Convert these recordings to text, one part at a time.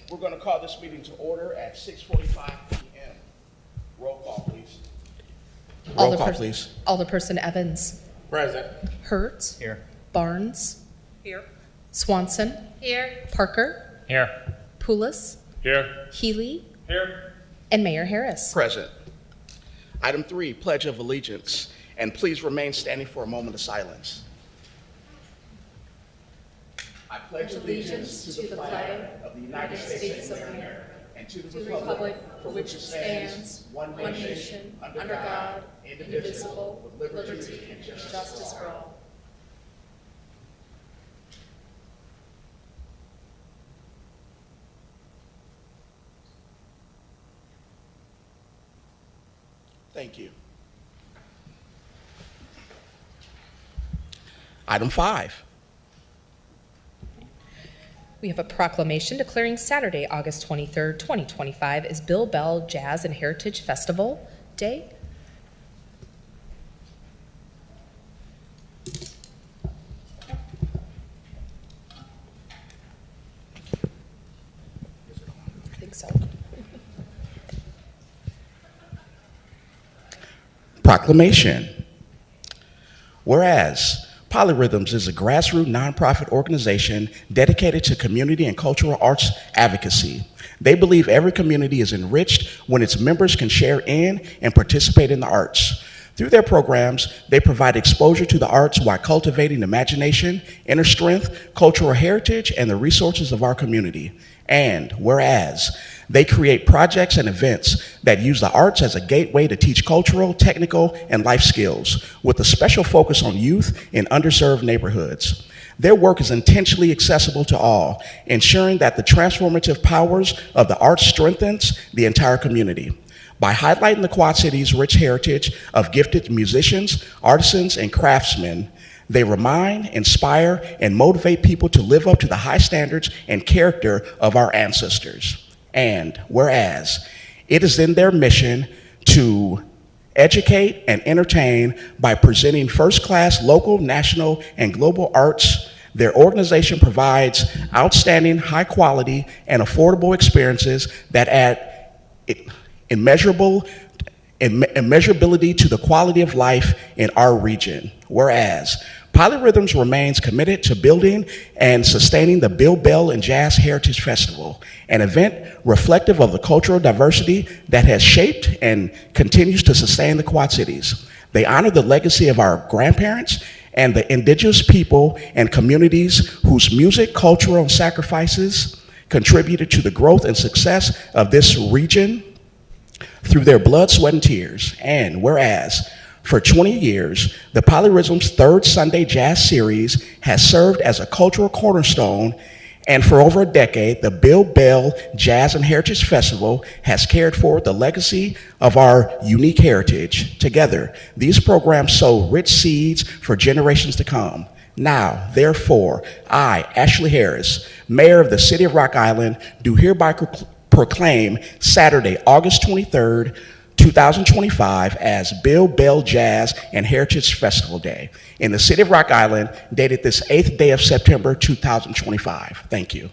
We're going to call this meeting to order at 6:45 p.m. Roll call, please. Roll call, please. Alderperson Evans. Present. Hurt. Here. Barnes. Here. Swanson. Here. Parker. Here. Poulos. Here. Healy. Here. And Mayor Harris. Present. Item 3, Pledge of Allegiance. And please remain standing for a moment of silence. I pledge allegiance to the flag of the United States of America and to the republic for which it stands, one nation, under God, indivisible, with liberty and justice for all. Thank you. Item 5. We have a proclamation declaring Saturday, August 23rd, 2025 is Bill Bell Jazz and Heritage Festival Day. I think so. Proclamation. Whereas Polyrhythms is a grassroots nonprofit organization dedicated to community and cultural arts advocacy. They believe every community is enriched when its members can share in and participate in the arts. Through their programs, they provide exposure to the arts while cultivating imagination, inner strength, cultural heritage, and the resources of our community. And whereas they create projects and events that use the arts as a gateway to teach cultural, technical, and life skills, with a special focus on youth in underserved neighborhoods. Their work is intentionally accessible to all, ensuring that the transformative powers of the arts strengthens the entire community. By highlighting the Quad Cities' rich heritage of gifted musicians, artisans, and craftsmen, they remind, inspire, and motivate people to live up to the high standards and character of our ancestors. And whereas it is in their mission to educate and entertain by presenting first-class local, national, and global arts, their organization provides outstanding, high-quality, and affordable experiences that add immeasurability to the quality of life in our region. Whereas Polyrhythms remains committed to building and sustaining the Bill Bell and Jazz Heritage Festival, an event reflective of the cultural diversity that has shaped and continues to sustain the Quad Cities. They honor the legacy of our grandparents and the indigenous people and communities whose music, cultural, and sacrifices contributed to the growth and success of this region through their blood, sweat, and tears. And whereas for 20 years, the Polyrhythms' Third Sunday Jazz Series has served as a cultural cornerstone, and for over a decade, the Bill Bell Jazz and Heritage Festival has carried forward the legacy of our unique heritage. Together, these programs sow rich seeds for generations to come. Now, therefore, I, Ashley Harris, Mayor of the City of Rock Island, do hereby proclaim Saturday, August 23rd, 2025 as Bill Bell Jazz and Heritage Festival Day in the City of Rock Island, dated this 8th day of September 2025. Thank you.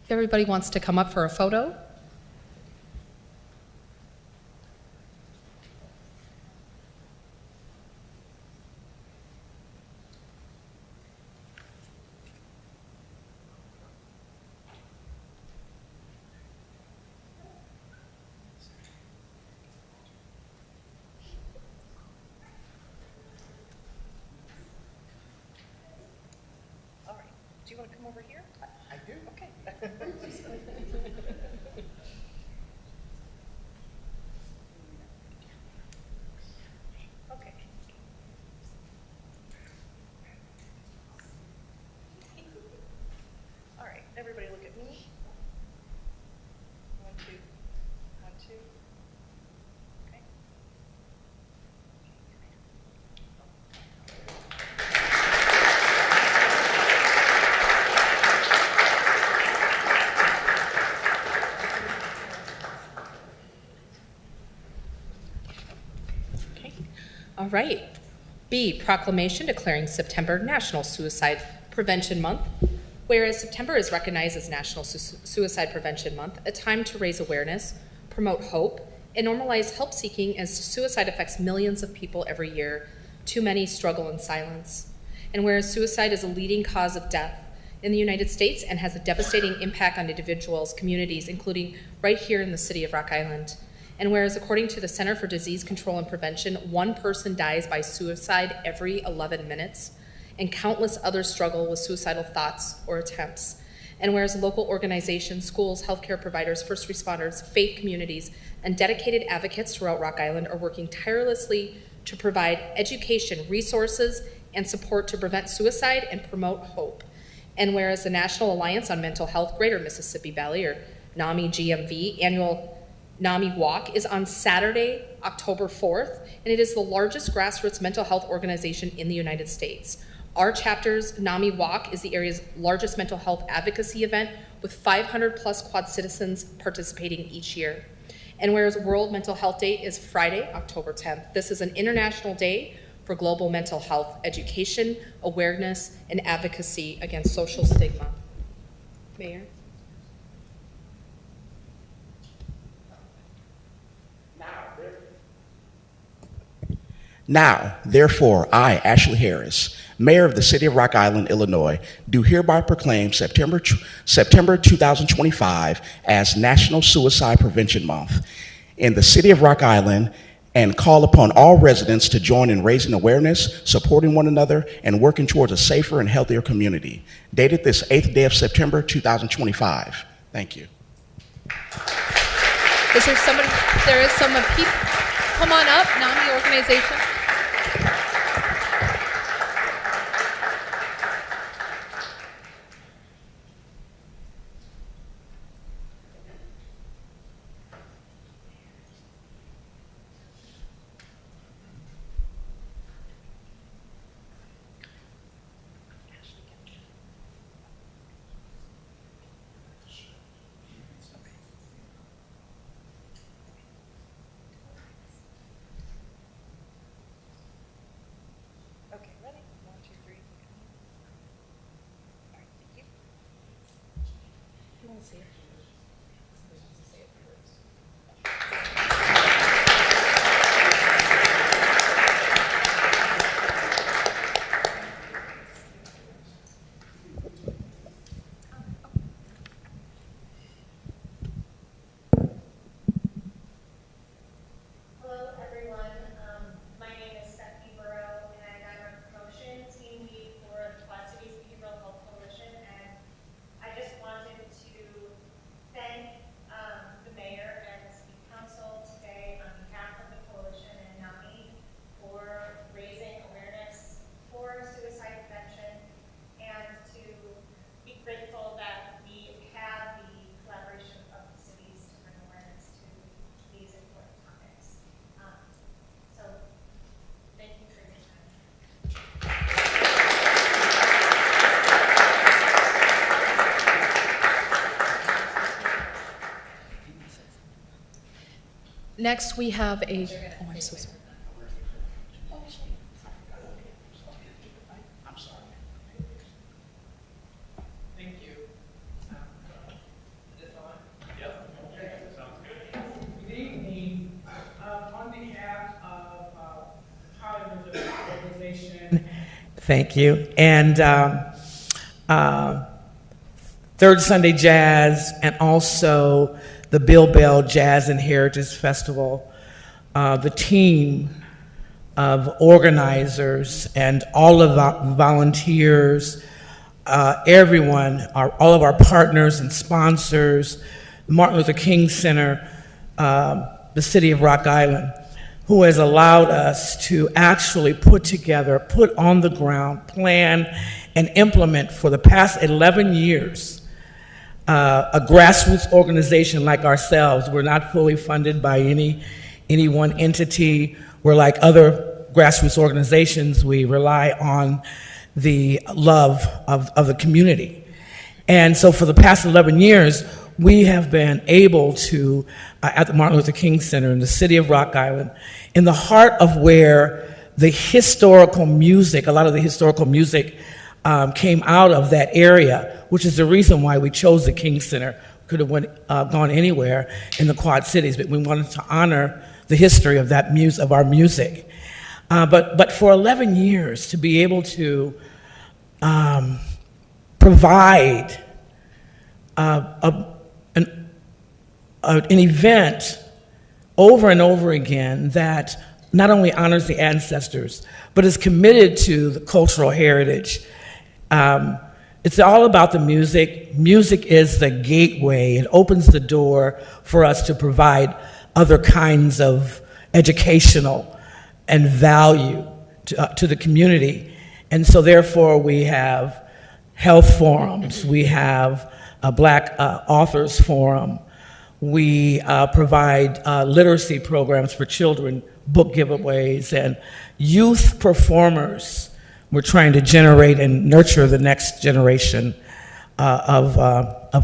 If everybody wants to come up for a photo. Do you want to come over here? I do. Okay. Okay. All right, everybody look at me. 1, 2. 1, 2. Okay. right. B, proclamation declaring September National Suicide Prevention Month. Whereas September is recognized as National Suicide Prevention Month, a time to raise awareness, promote hope, and normalize help seeking as suicide affects millions of people every year. Too many struggle in silence. And whereas suicide is a leading cause of death in the United States and has a devastating impact on individuals, communities, including right here in the city of Rock Island. And whereas according to the Center for Disease Control and Prevention, 1 person dies by suicide every 11 minutes, and countless others struggle with suicidal thoughts or attempts. And whereas local organizations, schools, healthcare providers, first responders, faith communities, and dedicated advocates throughout Rock Island are working tirelessly to provide education, resources, and support to prevent suicide and promote hope. And whereas the National Alliance on Mental Health Greater Mississippi Valley, or NAMI GMV, annual NAMI Walk is on Saturday, October 4th, and it is the largest grassroots mental health organization in the United States. Our chapter's NAMI Walk is the area's largest mental health advocacy event with 500 plus Quad citizens participating each year. And whereas World Mental Health Day is Friday, October 10th, this is an international day for global mental health education, awareness, and advocacy against social stigma. Mayor? Now, therefore, I, Ashley Harris, Mayor of the City of Rock Island, Illinois, do hereby proclaim September 2025 as National Suicide Prevention Month in the City of Rock Island, and call upon all residents to join in raising awareness, supporting one another, and working towards a safer and healthier community. Dated this 8th day of September 2025. Thank you. Is there somebody, there is some people, come on up, NAMI organization. Okay, ready? 1, 2, 3. All right, thank you. You want to see it? Somebody wants to say it first. Hello, everyone. My name is Stephanie Burrow, and I'm a promotion team lead for the Quad Cities Behavioral Health Coalition. And I just wanted to thank the mayor and the city council today on behalf of the coalition and NAMI for raising awareness for suicide prevention, and to be grateful that we have the collaboration of the cities to bring awareness to these important topics. So, thank you for your time. Next, we have a, oh, I'm so sorry. Thank you. Is this on? Yep. Okay, sounds good. Good evening. On behalf of the Hollywood organization, thank you. And Third Sunday Jazz, and also the Bill Bell Jazz and Heritage Festival, the team of organizers and all of the volunteers, everyone, all of our partners and sponsors, Martin Luther King Center, the City of Rock Island, who has allowed us to actually put together, put on the ground, plan, and implement for the past 11 years a grassroots organization like ourselves. We're not fully funded by any one entity. We're like other grassroots organizations. We rely on the love of the community. And so for the past 11 years, we have been able to, at the Martin Luther King Center in the city of Rock Island, in the heart of where the historical music, a lot of the historical music came out of that area, which is the reason why we chose the King Center. Could have gone anywhere in the Quad Cities, but we wanted to honor the history of that of our music. But for 11 years, to be able to provide an event over and over again that not only honors the ancestors, but is committed to the cultural heritage. It's all about the music. Music is the gateway. It opens the door for us to provide other kinds of educational and value to the community. And so therefore we have health forums, we have a Black Authors Forum, we provide literacy programs for children, book giveaways, and youth performers. We're trying to generate and nurture the next generation of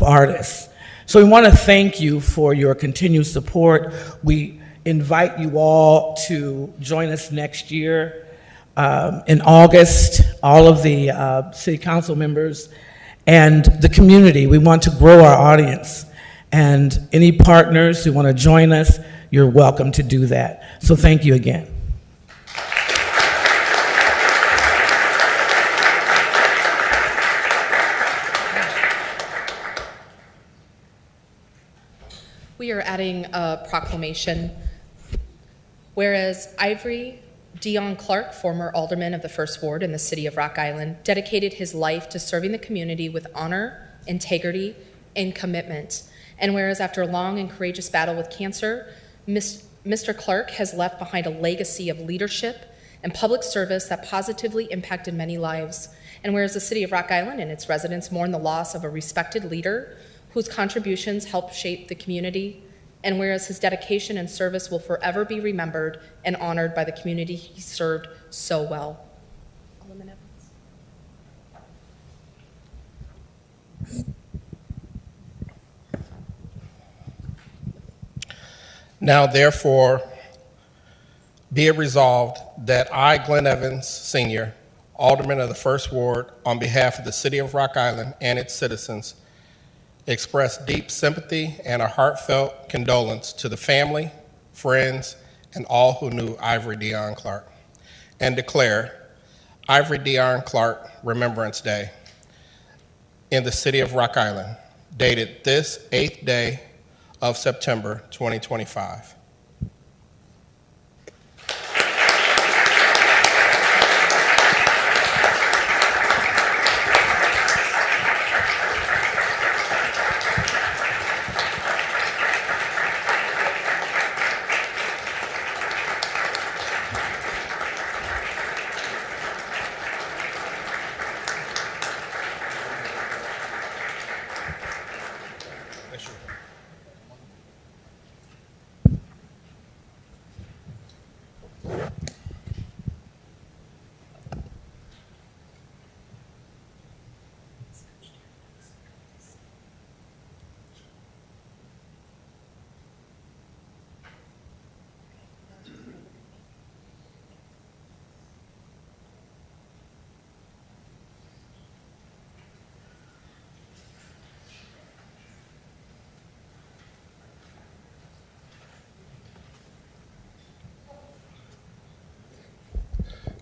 artists. So we want to thank you for your continued support. We invite you all to join us next year in August, all of the city council members and the community. We want to grow our audience. And any partners who want to join us, you're welcome to do that. So thank you again. We are adding a proclamation. Whereas Ivory Dion Clark, former alderman of the First Ward in the city of Rock Island, dedicated his life to serving the community with honor, integrity, and commitment. And whereas after a long and courageous battle with cancer, Mr. Clark has left behind a legacy of leadership and public service that positively impacted many lives. And whereas the city of Rock Island and its residents mourn the loss of a respected leader whose contributions helped shape the community, and whereas his dedication and service will forever be remembered and honored by the community he served so well. Alderman Evans. Now, therefore, be it resolved that I, Glenn Evans, Sr., Alderman of the First Ward, on behalf of the City of Rock Island and its citizens, express deep sympathy and a heartfelt condolence to the family, friends, and all who knew Ivory Dion Clark, and declare Ivory Dion Clark Remembrance Day in the City of Rock Island, dated this 8th day of September 2025.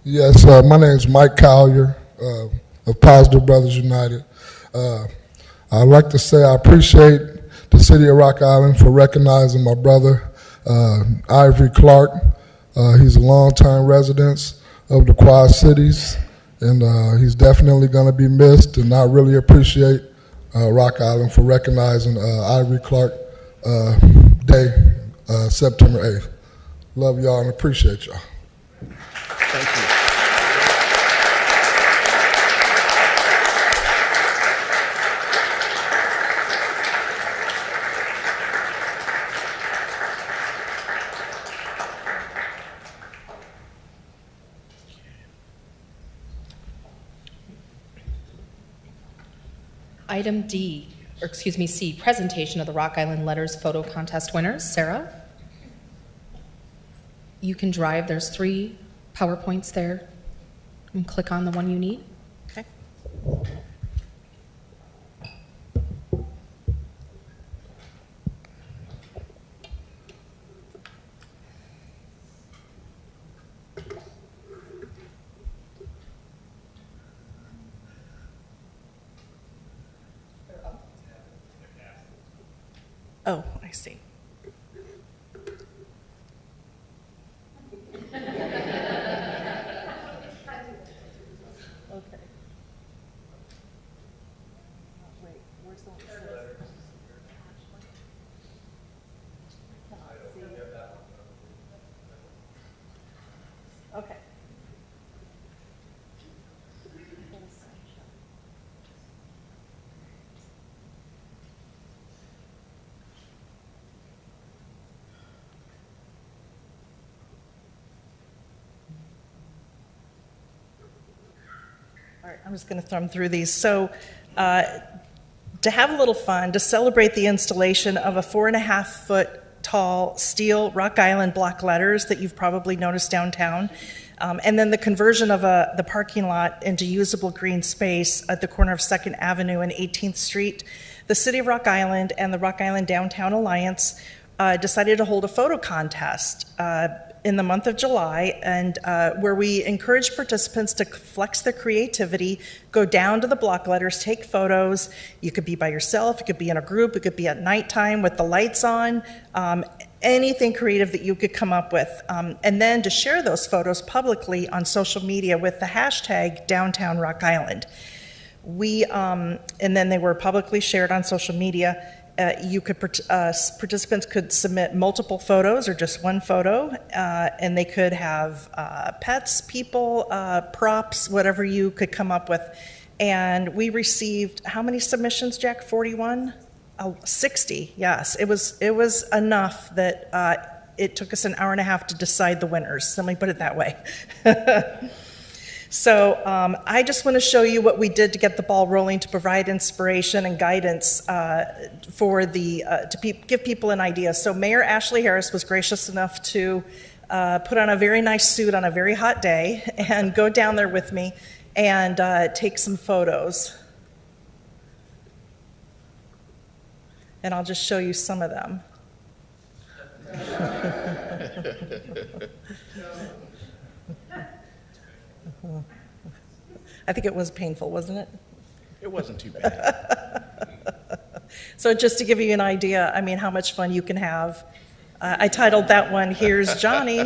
Yes, my name is Mike Collier of Positive Brothers United. I'd like to say I appreciate the City of Rock Island for recognizing my brother, Ivory Clark. He's a longtime resident of the Quad Cities, and he's definitely going to be missed, and I really appreciate Rock Island for recognizing Ivory Clark Day, September 8th. Love y'all and appreciate y'all. Thank you. Item C, presentation of the Rock Island Letters Photo Contest winners. Sarah? You can drive. There's 3 PowerPoints there, and click on the one you need. Okay. Oh, I see. Okay. Wait, where's the one that says? Okay. All right, I'm just going to thumb through these. So, to have a little fun, to celebrate the installation of a 4.5-foot tall steel Rock Island block letters that you've probably noticed downtown, and then the conversion of the parking lot into usable green space at the corner of 2nd Avenue and 18th Street, the City of Rock Island and the Rock Island Downtown Alliance decided to hold a photo contest in the month of July, and where we encourage participants to flex their creativity, go down to the block letters, take photos. You could be by yourself, you could be in a group, it could be at nighttime with the lights on, anything creative that you could come up with. And then to share those photos publicly on social media with the hashtag Downtown Rock Island. And then they were publicly shared on social media. Participants could submit multiple photos or just one photo, and they could have pets, people, props, whatever you could come up with. And we received, how many submissions, Jack? 41? 60, yes. It was enough that it took us an hour and a half to decide the winners. Let me put it that way. So I just want to show you what we did to get the ball rolling, to provide inspiration and guidance give people an idea. So Mayor Ashley Harris was gracious enough to put on a very nice suit on a very hot day and go down there with me and take some photos. And I'll just show you some of them. I think it was painful, wasn't it? It wasn't too bad. So just to give you an idea, I mean, how much fun you can have. I titled that one, Here's Johnny.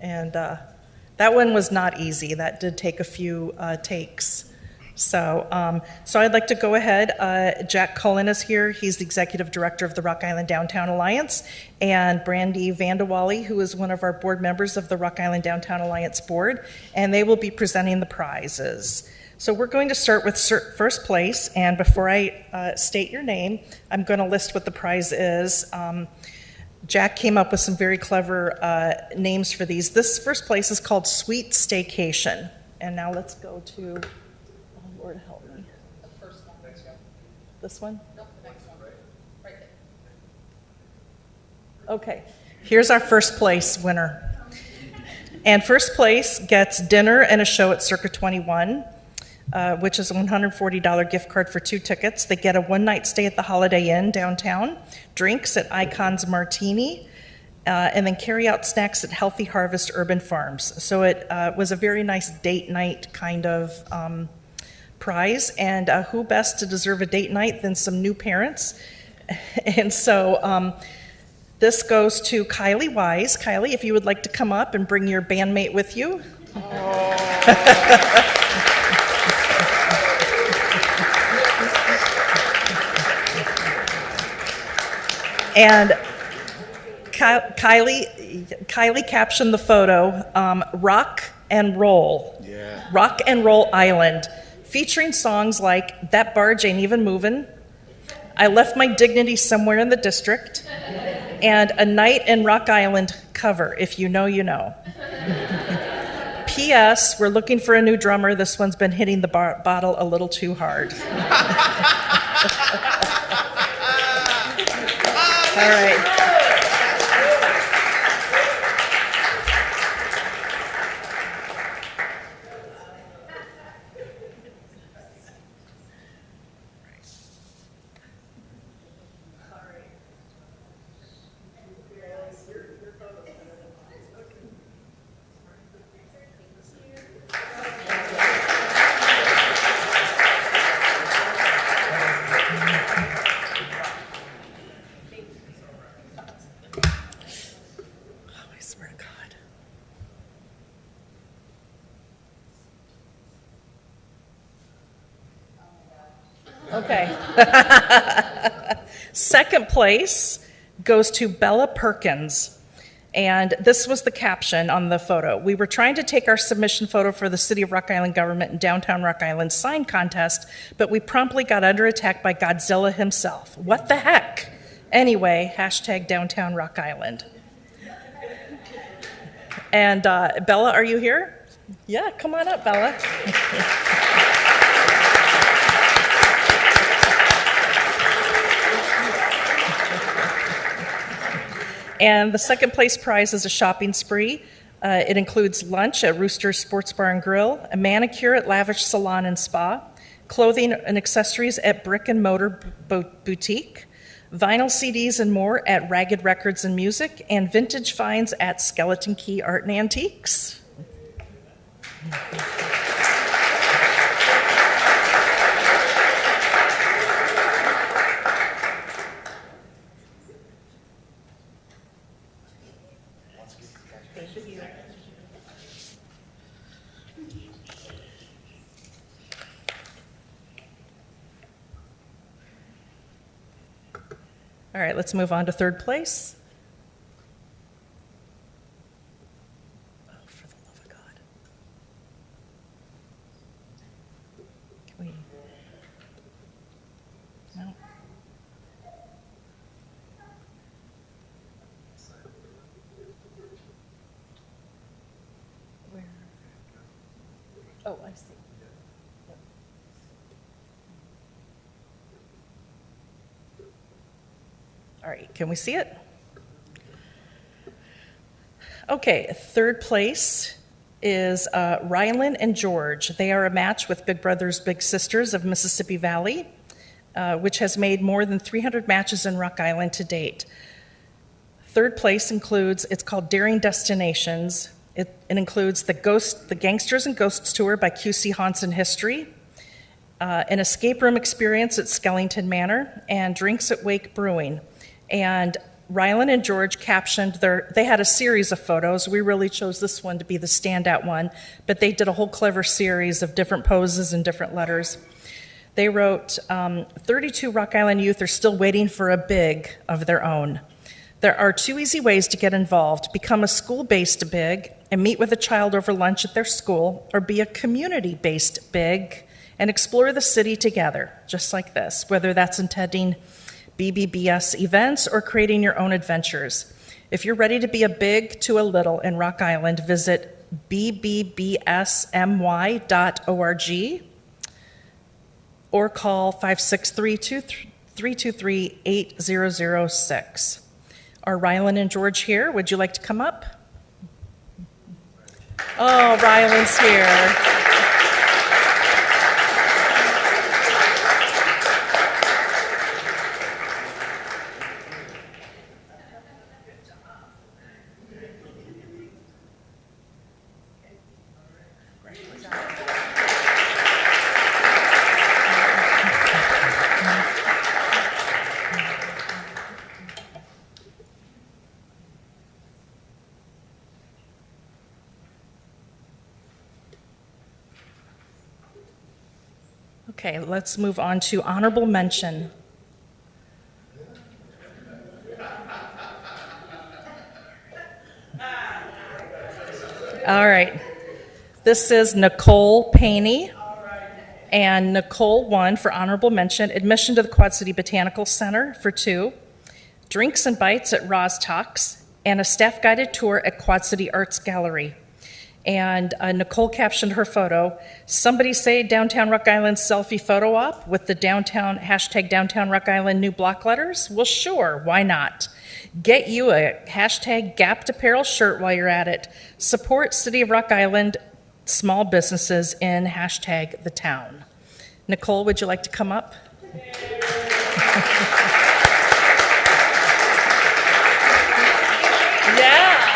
And that one was not easy. That did take a few takes. So I'd like to go ahead. Jack Cullen is here. He's the Executive Director of the Rock Island Downtown Alliance, and Brandy Vandewally, who is one of our board members of the Rock Island Downtown Alliance Board, and they will be presenting the prizes. So we're going to start with first place, and before I state your name, I'm going to list what the prize is. Jack came up with some very clever names for these. This first place is called Sweet Staycation. And now let's go to... Lord help me. The first one. This one? No, the next one. Right there. Okay. Here's our first place winner. And first place gets dinner and a show at Circa 21, which is a $140 gift card for 2 tickets. They get a one-night stay at the Holiday Inn downtown, drinks at Icons Martini, and then carry-out snacks at Healthy Harvest Urban Farms. So it was a very nice date night kind of prize, and who best to deserve a date night than some new parents? And so this goes to Kylie Wise. Kylie, if you would like to come up and bring your bandmate with you. And Kylie captioned the photo, Rock and Roll. Yeah. Rock and Roll Island, featuring songs like That Barge Ain't Even Movin', I Left My Dignity Somewhere in the District, and A Night in Rock Island cover, If You Know, You Know. P.S. We're looking for a new drummer. This one's been hitting the bottle a little too hard. All right. Okay. Second place goes to Bella Perkins. And this was the caption on the photo. We were trying to take our submission photo for the City of Rock Island government and Downtown Rock Island sign contest, but we promptly got under attack by Godzilla himself. What the heck? Anyway, hashtag Downtown Rock Island. And Bella, are you here? Yeah, come on up, Bella. And the second place prize is a shopping spree. It includes lunch at Rooster's Sports Bar and Grill, a manicure at Lavish Salon and Spa, clothing and accessories at Brick and Motor Boutique, vinyl CDs and more at Ragged Records and Music, and vintage finds at Skeleton Key Art and Antiques. All right, let's move on to third place. Oh, for the love of God. Can we? No. Where? Oh, I see. All right, can we see it? Okay, third place is Rylan and George. They are a match with Big Brothers Big Sisters of Mississippi Valley, which has made more than 300 matches in Rock Island to date. Third place includes, it's called Daring Destinations. It includes the Gangsters and Ghosts Tour by QC Haunts and History, an escape room experience at Skellington Manor, and drinks at Wake Brewing. And Rylan and George captioned they had a series of photos. We really chose this one to be the standout one, but they did a whole clever series of different poses and different letters. They wrote, 32 Rock Island youth are still waiting for a big of their own. There are 2 easy ways to get involved: become a school-based big and meet with a child over lunch at their school, or be a community-based big and explore the city together, just like this, whether that's attending BBBS events or creating your own adventures. If you're ready to be a big to a little in Rock Island, visit bbbsmy.org or call 563-323-8006. Are Rylan and George here? Would you like to come up? Oh, Rylan's here. Okay, let's move on to honorable mention. All right. This is Nicole Paney. And Nicole won for honorable mention admission to the Quad City Botanical Center for 2, drinks and bites at Roz Talks, and a staff-guided tour at Quad City Arts Gallery. And Nicole captioned her photo, "Somebody say Downtown Rock Island selfie photo op with the hashtag Downtown Rock Island new block letters? Well, sure, why not? Get you a hashtag Gapped Apparel shirt while you're at it. Support City of Rock Island small businesses in hashtag the town." Nicole, would you like to come up? Yeah.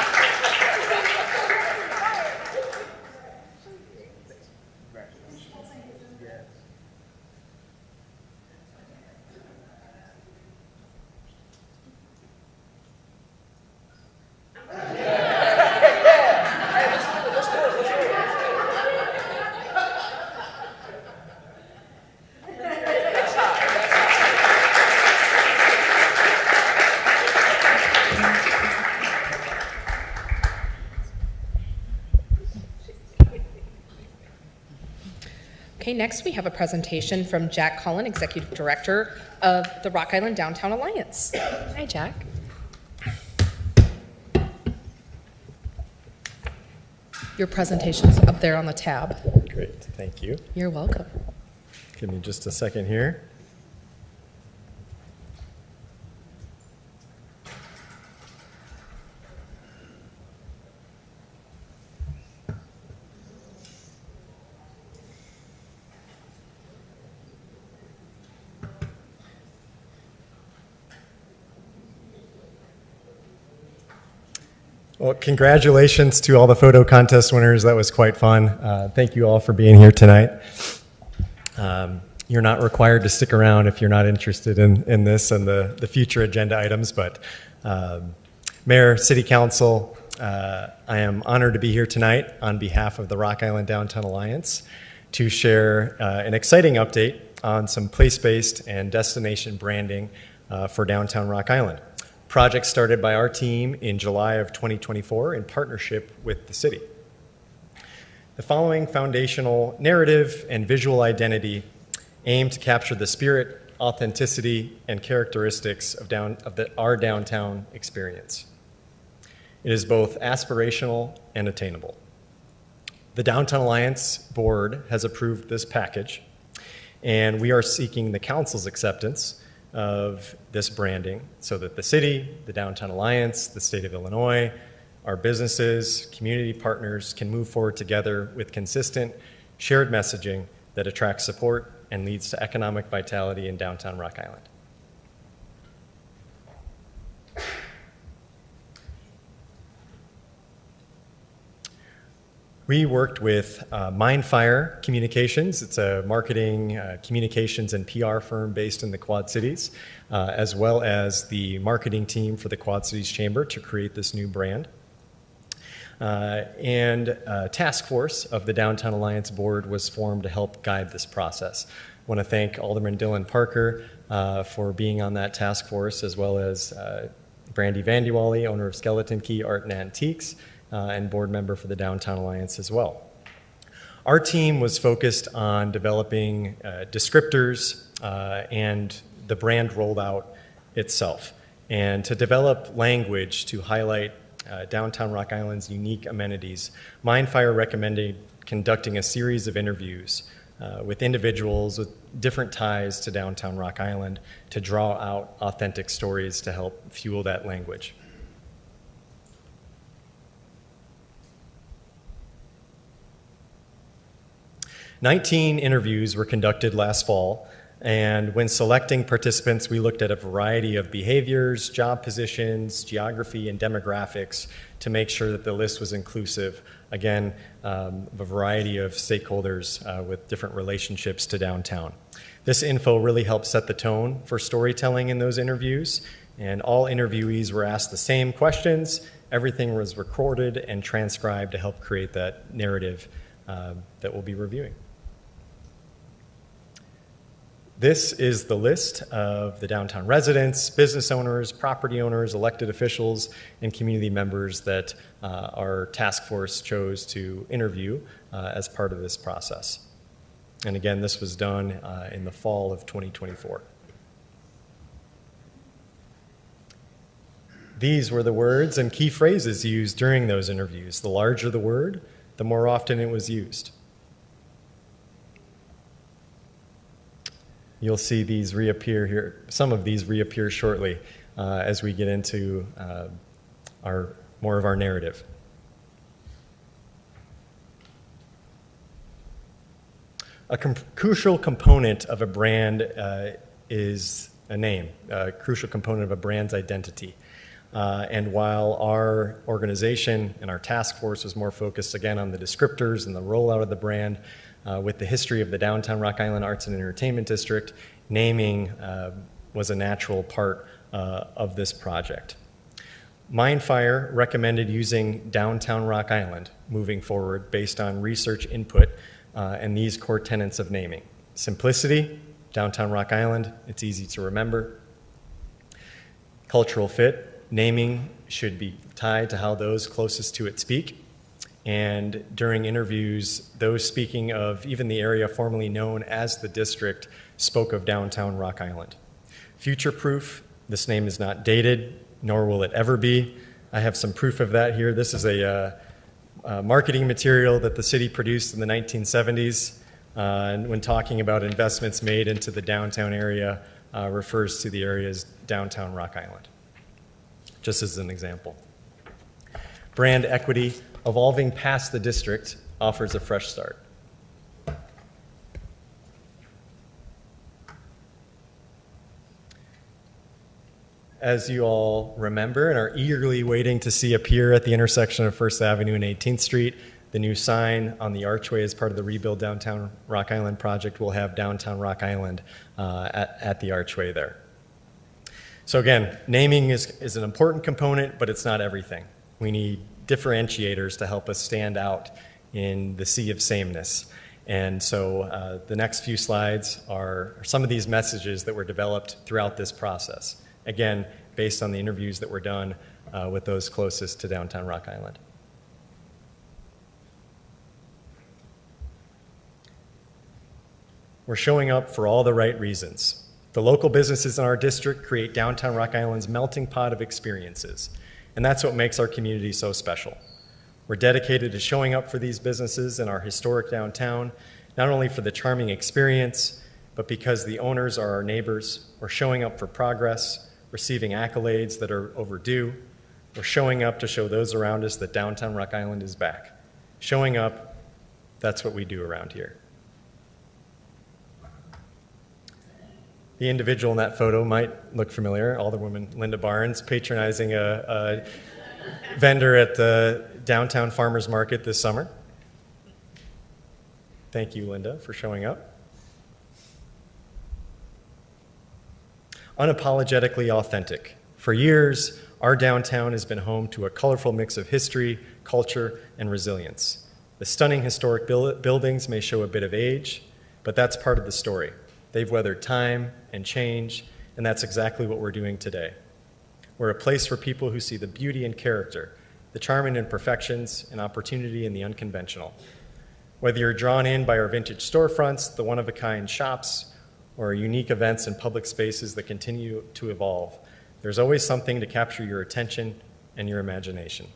Okay, next we have a presentation from Jack Cullen, Executive Director of the Rock Island Downtown Alliance. Hi, Jack. Your presentation's up there on the tab. Great, thank you. You're welcome. Give me just a second here. Well, congratulations to all the photo contest winners. That was quite fun. Thank you all for being here tonight. You're not required to stick around if you're not interested in this and the future agenda items, but Mayor, City Council, I am honored to be here tonight on behalf of the Rock Island Downtown Alliance to share an exciting update on some place-based and destination branding for downtown Rock Island. Project started by our team in July of 2024 in partnership with the city. The following foundational narrative and visual identity aim to capture the spirit, authenticity, and characteristics of our downtown experience. It is both aspirational and attainable. The Downtown Alliance Board has approved this package, and we are seeking the council's acceptance of this branding so that the city, the Downtown Alliance, the state of Illinois, our businesses, community partners can move forward together with consistent, shared messaging that attracts support and leads to economic vitality in downtown Rock Island. We worked with Mindfire Communications. It's a marketing, communications, and PR firm based in the Quad Cities, as well as the marketing team for the Quad Cities Chamber to create this new brand. And a task force of the Downtown Alliance Board was formed to help guide this process. I want to thank Alderman Dylan Parker for being on that task force, as well as Brandy Vanduwally, owner of Skeleton Key Art and Antiques, and board member for the Downtown Alliance as well. Our team was focused on developing descriptors and the brand rollout itself, and to develop language to highlight downtown Rock Island's unique amenities. Mindfire recommended conducting a series of interviews with individuals with different ties to downtown Rock Island to draw out authentic stories to help fuel that language. 19 interviews were conducted last fall, and when selecting participants, we looked at a variety of behaviors, job positions, geography, and demographics to make sure that the list was inclusive. Again, a variety of stakeholders with different relationships to downtown. This info really helped set the tone for storytelling in those interviews, and all interviewees were asked the same questions. Everything was recorded and transcribed to help create that narrative that we'll be reviewing. This is the list of the downtown residents, business owners, property owners, elected officials, and community members that our task force chose to interview as part of this process. And again, this was done in the fall of 2024. These were the words and key phrases used during those interviews. The larger the word, the more often it was used. You'll see these reappear here. Some of these reappear shortly as we get into more of our narrative. A crucial component of a brand is a name, a crucial component of a brand's identity. And while our organization and our task force was more focused again on the descriptors and the rollout of the brand, with the history of the downtown Rock Island Arts and Entertainment District, naming was a natural part of this project. Mindfire recommended using downtown Rock Island moving forward based on research input and these core tenets of naming. Simplicity, downtown Rock Island, it's easy to remember. Cultural fit, naming should be tied to how those closest to it speak. And during interviews, those speaking of even the area formerly known as the district spoke of downtown Rock Island. Future-proof, this name is not dated, nor will it ever be. I have some proof of that here. This is a marketing material that the city produced in the 1970s. And when talking about investments made into the downtown area, refers to the area as downtown Rock Island, just as an example. Brand equity, evolving past the district, offers a fresh start. As you all remember and are eagerly waiting to see appear at the intersection of First Avenue and 18th Street, the new sign on the archway as part of the Rebuild Downtown Rock Island project will have Downtown Rock Island at the archway there. So again, naming is an important component, but it's not everything. We need differentiators to help us stand out in the sea of sameness. And so the next few slides are some of these messages that were developed throughout this process. Again, based on the interviews that were done with those closest to downtown Rock Island. We're showing up for all the right reasons. The local businesses in our district create downtown Rock Island's melting pot of experiences, and that's what makes our community so special. We're dedicated to showing up for these businesses in our historic downtown, not only for the charming experience, but because the owners are our neighbors. We're showing up for progress, receiving accolades that are overdue. We're showing up to show those around us that downtown Rock Island is back. Showing up, that's what we do around here. The individual in that photo might look familiar, Alderwoman Linda Barnes, patronizing a vendor at the downtown farmers market this summer. Thank you, Linda, for showing up. Unapologetically authentic. For years, our downtown has been home to a colorful mix of history, culture, and resilience. The stunning historic buildings may show a bit of age, but that's part of the story. They've weathered time and change, and that's exactly what we're doing today. We're a place for people who see the beauty and character, the charm and imperfections, and opportunity in the unconventional. Whether you're drawn in by our vintage storefronts, the one-of-a-kind shops, or unique events and public spaces that continue to evolve, there's always something to capture your attention and your imagination.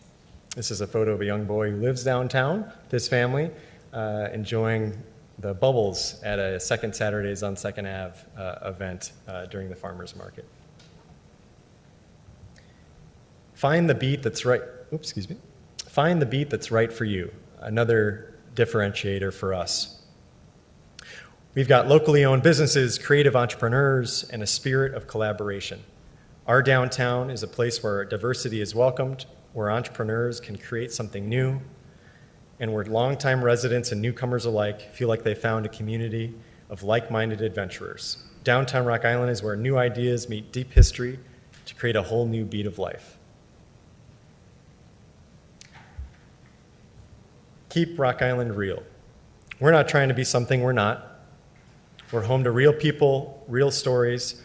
This is a photo of a young boy who lives downtown with his family, enjoying the bubbles at a Second Saturdays on Second Ave event during the farmers market. Find the beat that's right. Oops, excuse me. Find the beat that's right for you. Another differentiator for us. We've got locally owned businesses, creative entrepreneurs, and a spirit of collaboration. Our downtown is a place where diversity is welcomed, where entrepreneurs can create something new, and where longtime residents and newcomers alike feel like they found a community of like-minded adventurers. Downtown Rock Island is where new ideas meet deep history to create a whole new beat of life. Keep Rock Island real. We're not trying to be something we're not. We're home to real people, real stories.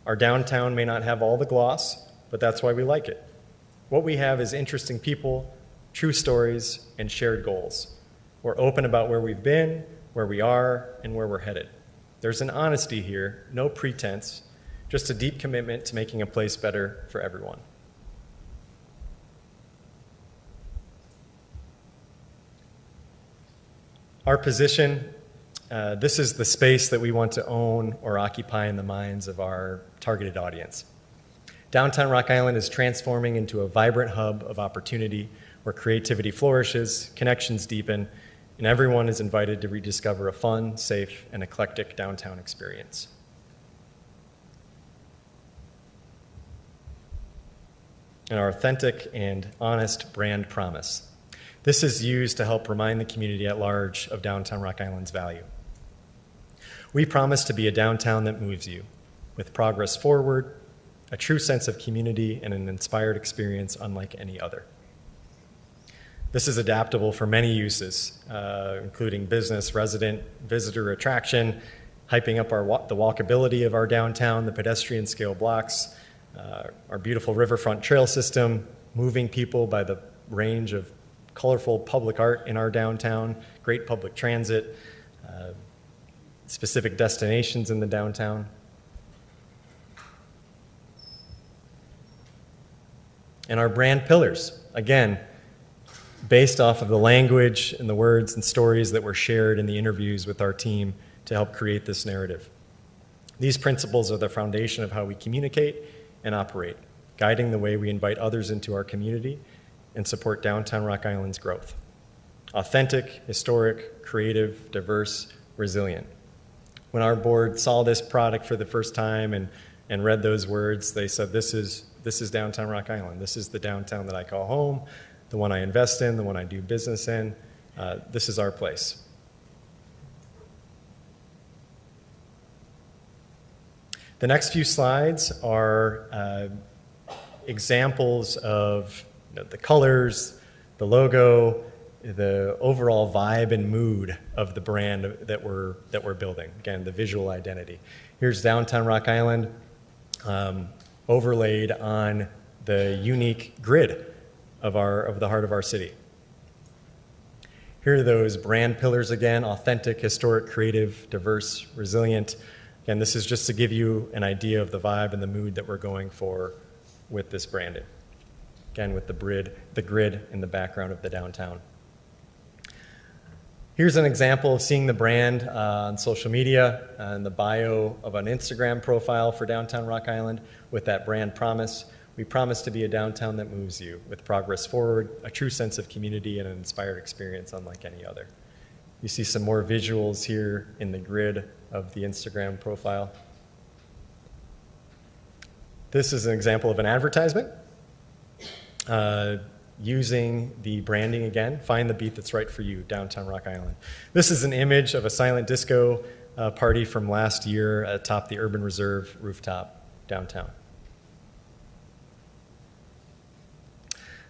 Our downtown may not have all the gloss, but that's why we like it. What we have is interesting people, true stories, and shared goals. We're open about where we've been, where we are, and where we're headed. There's an honesty here, no pretense, just a deep commitment to making a place better for everyone. Our position, this is the space that we want to own or occupy in the minds of our targeted audience. Downtown Rock Island is transforming into a vibrant hub of opportunity where creativity flourishes, connections deepen, and everyone is invited to rediscover a fun, safe, and eclectic downtown experience. An authentic and honest brand promise. This is used to help remind the community at large of downtown Rock Island's value. We promise to be a downtown that moves you, with progress forward, a true sense of community, and an inspired experience unlike any other. This is adaptable for many uses, including business, resident, visitor attraction, hyping up the walkability of our downtown, the pedestrian scale blocks, our beautiful riverfront trail system, moving people by the range of colorful public art in our downtown, great public transit, specific destinations in the downtown. And our brand pillars, again, based off of the language and the words and stories that were shared in the interviews with our team to help create this narrative. These principles are the foundation of how we communicate and operate, guiding the way we invite others into our community and support downtown Rock Island's growth. Authentic, historic, creative, diverse, resilient. When our board saw this product for the first time and read those words, they said, this is downtown Rock Island. This is the downtown that I call home, the one I invest in, the one I do business in. This is our place. The next few slides are examples of the colors, the logo, the overall vibe and mood of the brand that we're building. Again, the visual identity. Here's downtown Rock Island overlaid on the unique grid of the heart of our city. Here are those brand pillars again: authentic, historic, creative, diverse, resilient. Again, this is just to give you an idea of the vibe and the mood that we're going for with this branding. Again, with the grid in the background of the downtown. Here's an example of seeing the brand on social media and the bio of an Instagram profile for downtown Rock Island with that brand promise. We promise to be a downtown that moves you with progress forward, a true sense of community, and an inspired experience unlike any other. You see some more visuals here in the grid of the Instagram profile. This is an example of an advertisement using the branding again. Find the beat that's right for you, downtown Rock Island. This is an image of a silent disco party from last year atop the Urban Reserve rooftop downtown.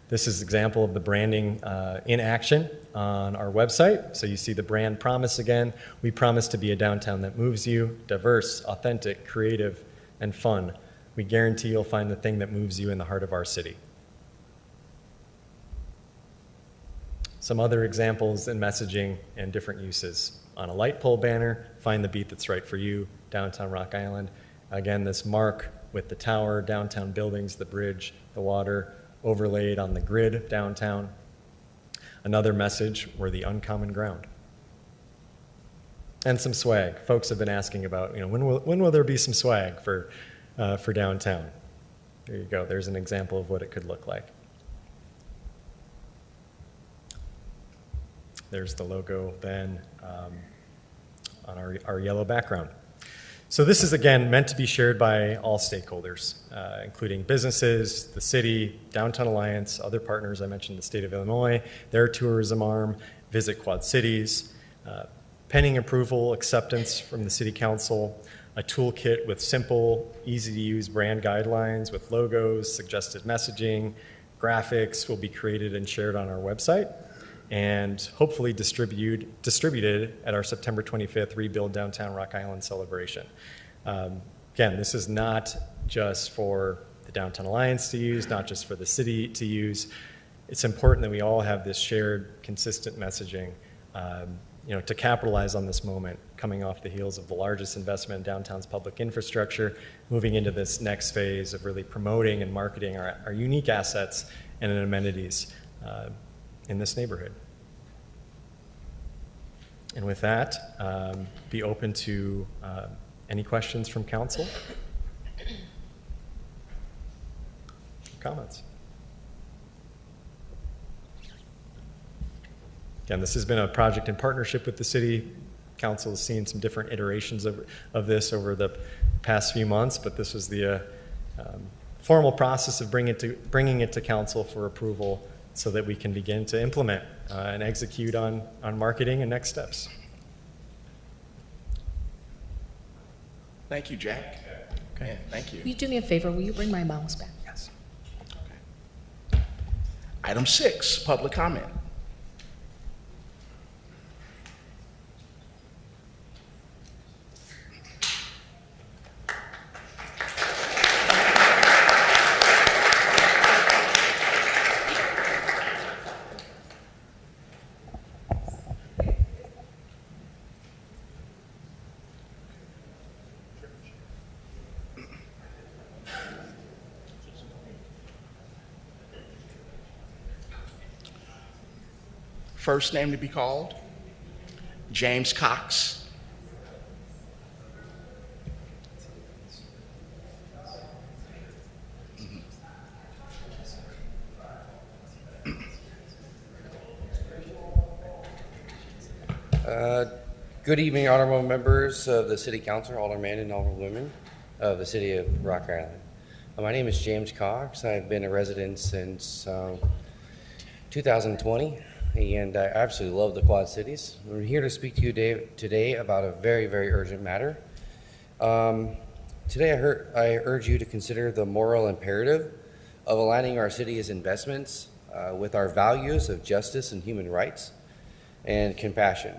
This is an example of the branding in action on our website. So you see the brand promise again. We promise to be a downtown that moves you, diverse, authentic, creative, and fun. We guarantee you'll find the thing that moves you in the heart of our city. Some other examples in messaging and different uses. On a light pole banner, find the beat that's right for you, downtown Rock Island. Again, this mark with the tower, downtown buildings, the bridge, the water, overlaid on the grid downtown. Another message, we're the uncommon ground. And some swag. Folks have been asking about, when will there be some swag for downtown? There you go. There's an example of what it could look like. There's the logo then on our yellow background. So this is, again, meant to be shared by all stakeholders, including businesses, the city, Downtown Alliance, other partners. I mentioned the state of Illinois, their tourism arm, Visit Quad Cities, pending approval, acceptance from the city council, a toolkit with simple, easy-to-use brand guidelines with logos, suggested messaging, graphics will be created and shared on our website, and hopefully distributed at our September 25th Rebuild Downtown Rock Island celebration. Again, this is not just for the Downtown Alliance to use, not just for the city to use. It's important that we all have this shared, consistent messaging to capitalize on this moment coming off the heels of the largest investment in downtown's public infrastructure, moving into this next phase of really promoting and marketing our unique assets and amenities in this neighborhood. And with that, be open to any questions from council? Comments? Again, this has been a project in partnership with the city. Council has seen some different iterations of this over the past few months, but this was the formal process of bringing it to council for approval so that we can begin to implement and execute on marketing and next steps. Thank you, Jack. Okay, yeah, thank you. Will you do me a favor? Will you bring my mouse back? Yes. Okay. Item 6, public comment. First name to be called, James Cox. Good evening, honorable members of the City Council, aldermen and alderwomen of the City of Rock Island. My name is James Cox. I've been a resident since 2020, and I absolutely love the Quad Cities. We're here to speak to you today about a very, very urgent matter. Today I urge you to consider the moral imperative of aligning our city's investments with our values of justice and human rights and compassion.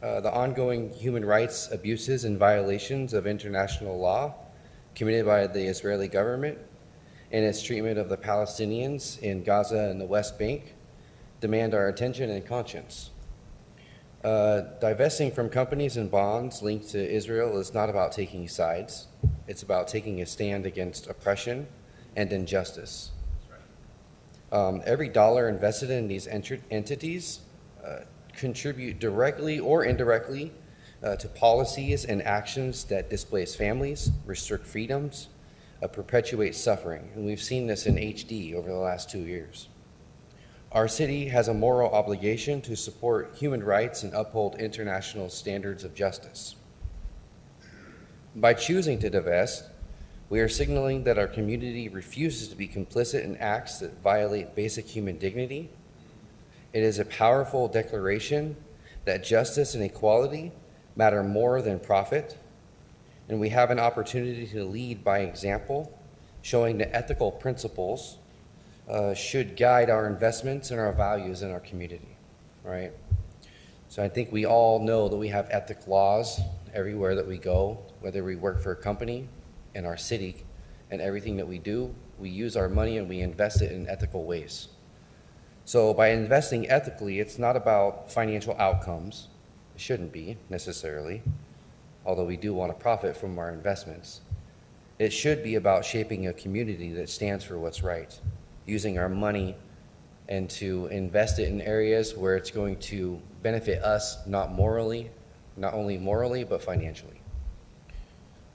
The ongoing human rights abuses and violations of international law committed by the Israeli government and its treatment of the Palestinians in Gaza and the West Bank demand our attention and conscience. Divesting from companies and bonds linked to Israel is not about taking sides. It's about taking a stand against oppression and injustice. Every dollar invested in these entities contribute directly or indirectly to policies and actions that displace families, restrict freedoms, perpetuate suffering. And we've seen this in HD over the last 2 years. Our city has a moral obligation to support human rights and uphold international standards of justice. By choosing to divest, we are signaling that our community refuses to be complicit in acts that violate basic human dignity. It is a powerful declaration that justice and equality matter more than profit, and we have an opportunity to lead by example, showing that ethical principles should guide our investments and our values in our community, right? So I think we all know that we have ethic laws everywhere that we go, whether we work for a company, in our city, and everything that we do, we use our money and we invest it in ethical ways. So by investing ethically, it's not about financial outcomes. It shouldn't be necessarily, although we do want to profit from our investments. It should be about shaping a community that stands for what's right, using our money and to invest it in areas where it's going to benefit us, not only morally, but financially.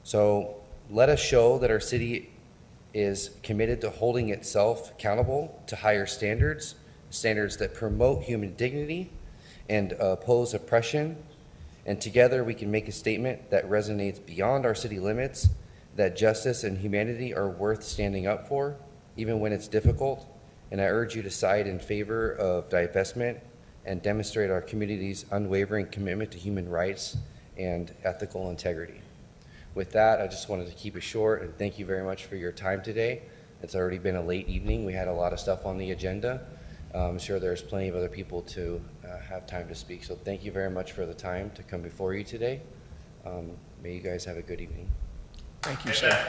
So let us show that our city is committed to holding itself accountable to higher standards that promote human dignity and oppose oppression. And together we can make a statement that resonates beyond our city limits, that justice and humanity are worth standing up for, even when it's difficult. And I urge you to side in favor of divestment and demonstrate our community's unwavering commitment to human rights and ethical integrity. With that, I just wanted to keep it short, and thank you very much for your time today. It's already been a late evening. We had a lot of stuff on the agenda. I'm sure there's plenty of other people to have time to speak. So thank you very much for the time to come before you today. May you guys have a good evening. Thank you, sir.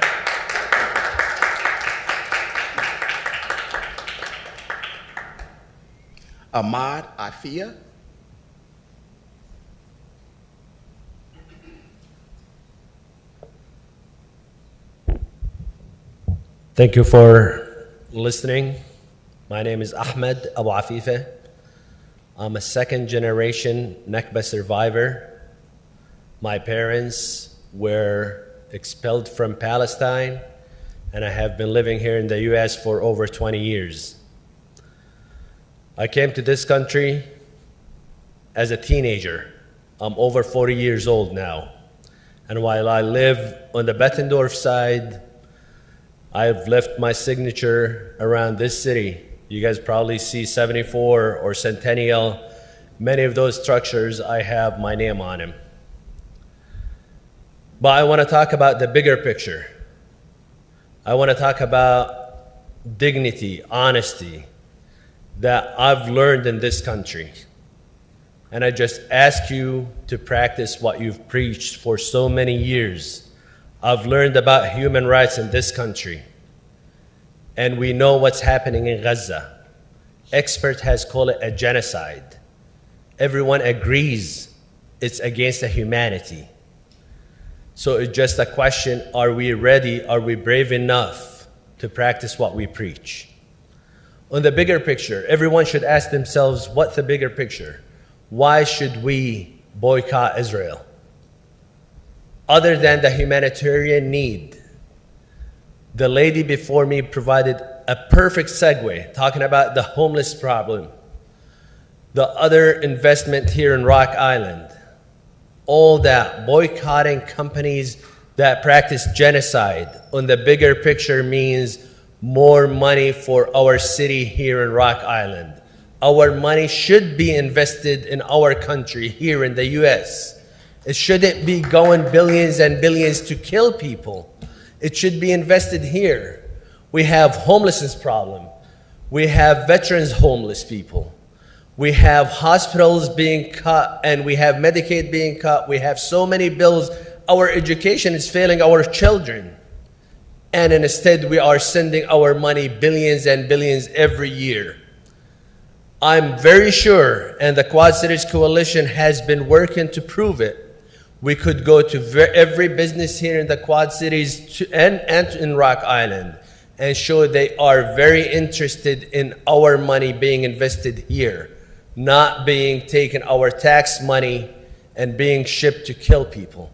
Ahmad Afia. Thank you for listening. My name is Ahmed Abu Afifa. I'm a second-generation Nakba survivor. My parents were expelled from Palestine, and I have been living here in the U.S. for over 20 years. I came to this country as a teenager. I'm over 40 years old now. And while I live on the Bettendorf side, I've left my signature around this city. You guys probably see 74 or Centennial. Many of those structures, I have my name on them. But I want to talk about the bigger picture. I want to talk about dignity, honesty that I've learned in this country. And I just ask you to practice what you've preached for so many years. I've learned about human rights in this country. And we know what's happening in Gaza. Expert has called it a genocide. Everyone agrees it's against the humanity. So it's just a question, are we ready, are we brave enough to practice what we preach? On the bigger picture, everyone should ask themselves, what's the bigger picture? Why should we boycott Israel? Other than the humanitarian need, the lady before me provided a perfect segue, talking about the homeless problem, the other investment here in Rock Island, all that, boycotting companies that practice genocide on the bigger picture means more money for our city here in Rock Island. Our money should be invested in our country here in the US. It shouldn't be going billions and billions to kill people. It should be invested here. We have homelessness problem. We have veterans homeless people. We have hospitals being cut, and we have Medicaid being cut. We have so many bills. Our education is failing our children. And instead, we are sending our money billions and billions every year. I'm very sure, and the Quad Cities Coalition has been working to prove it, we could go to every business here in the Quad Cities and in Rock Island and show they are very interested in our money being invested here, not being taken our tax money and being shipped to kill people.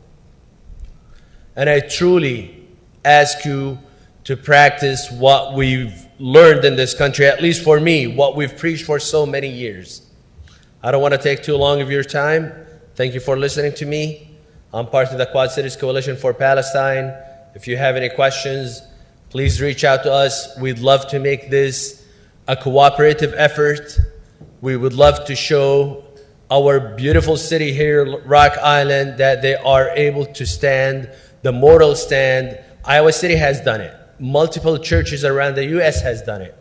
And I truly ask you to practice what we've learned in this country, at least for me, what we've preached for so many years. I don't want to take too long of your time. Thank you for listening to me. I'm part of the Quad Cities Coalition for Palestine. If you have any questions, please reach out to us. We'd love to make this a cooperative effort. We would love to show our beautiful city here, Rock Island, that they are able to stand the moral stand. Iowa City has done it. Multiple churches around the US has done it.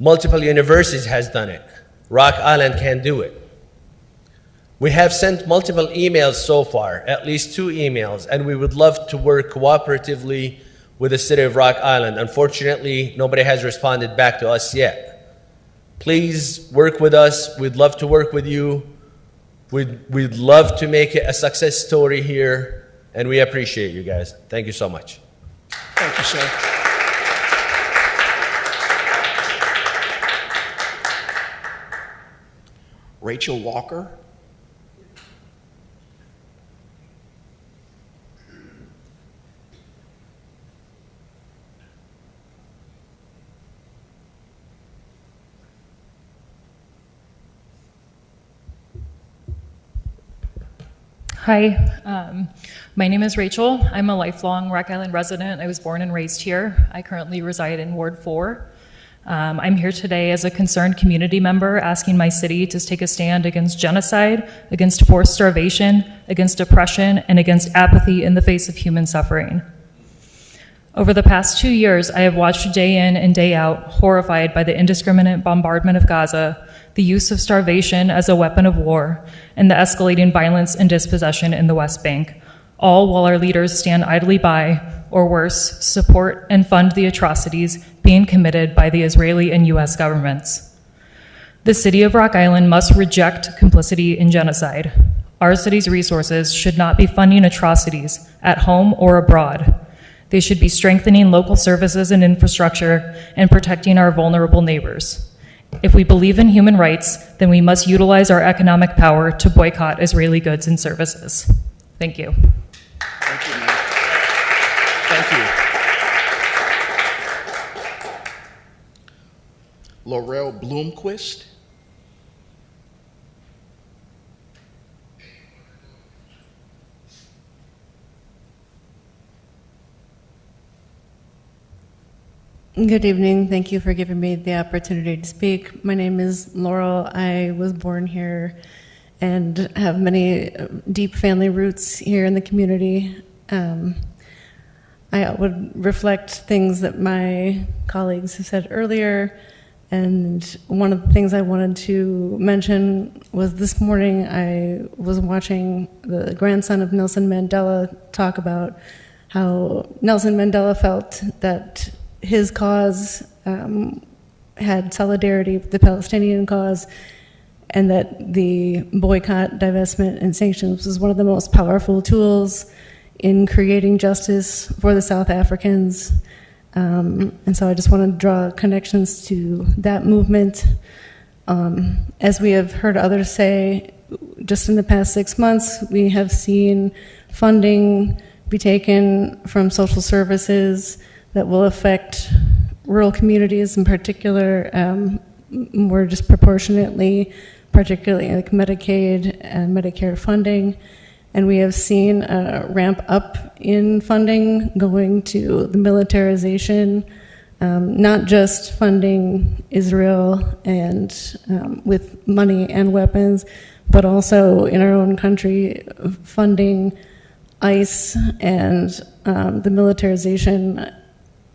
Multiple universities has done it. Rock Island can do it. We have sent multiple emails so far, at least 2 emails, and we would love to work cooperatively with the city of Rock Island. Unfortunately, nobody has responded back to us yet. Please work with us. We'd love to work with you. We'd love to make it a success story here, and we appreciate you guys. Thank you so much. Thank you, sir. Rachel Walker. Hi, my name is Rachel. I'm a lifelong Rock Island resident. I was born and raised here. I currently reside in Ward 4. I'm here today as a concerned community member asking my city to take a stand against genocide, against forced starvation, against oppression, and against apathy in the face of human suffering. Over the past 2 years, I have watched day in and day out, horrified by the indiscriminate bombardment of Gaza, the use of starvation as a weapon of war, and the escalating violence and dispossession in the West Bank, all while our leaders stand idly by, or worse, support and fund the atrocities being committed by the Israeli and US governments. The city of Rock Island must reject complicity in genocide. Our city's resources should not be funding atrocities at home or abroad. They should be strengthening local services and infrastructure and protecting our vulnerable neighbors. If we believe in human rights, then we must utilize our economic power to boycott Israeli goods and services. Thank you. Thank you, ma'am. Thank you. Laurel Bloomquist. Good evening. Thank you for giving me the opportunity to speak. My name is Laurel. I was born here and have many deep family roots here in the community. I would reflect things that my colleagues have said earlier, and one of the things I wanted to mention was this morning I was watching the grandson of Nelson Mandela talk about how Nelson Mandela felt that his cause had solidarity with the Palestinian cause, and that the boycott, divestment, and sanctions was one of the most powerful tools in creating justice for the South Africans. And so I just want to draw connections to that movement. As we have heard others say, just in the past 6 months, we have seen funding be taken from social services that will affect rural communities in particular, more disproportionately, particularly like Medicaid and Medicare funding. And we have seen a ramp up in funding going to the militarization, not just funding Israel and with money and weapons, but also in our own country funding ICE and the militarization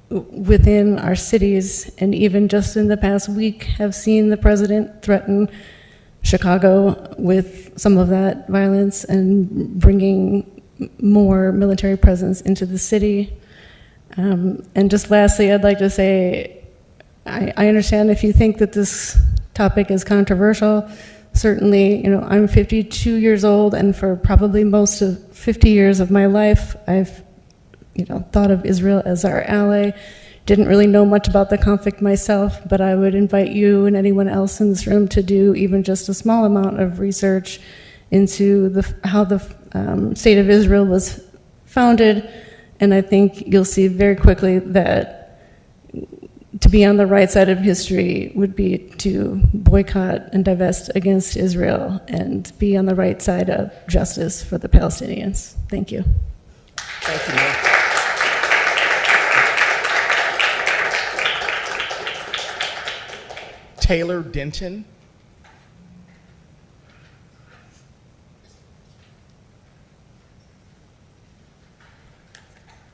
within our cities. And even just in the past week have seen the president threaten Chicago with some of that violence and bringing more military presence into the city. And just lastly, I'd like to say, I understand if you think that this topic is controversial. Certainly, I'm 52 years old, and for probably most of 50 years of my life, I've, thought of Israel as our ally. Didn't really know much about the conflict myself, but I would invite you and anyone else in this room to do even just a small amount of research into how the state of Israel was founded, and I think you'll see very quickly that to be on the right side of history would be to boycott and divest against Israel and be on the right side of justice for the Palestinians. Thank you. Thank you, Mayor. Taylor Denton.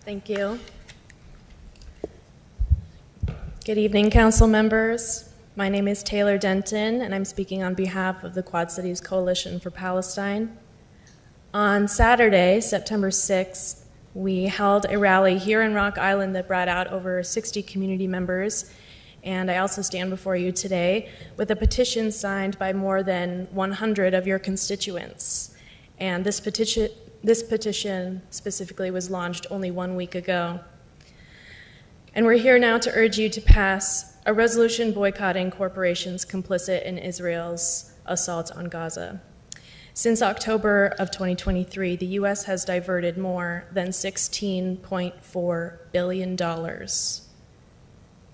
Thank you. Good evening, council members. My name is Taylor Denton, and I'm speaking on behalf of the Quad Cities Coalition for Palestine. On Saturday, September 6th, we held a rally here in Rock Island that brought out over 60 community members, and I also stand before you today with a petition signed by more than 100 of your constituents. And this petition specifically was launched only 1 week ago. And we're here now to urge you to pass a resolution boycotting corporations complicit in Israel's assault on Gaza. Since October of 2023, the U.S. has diverted more than $16.4 billion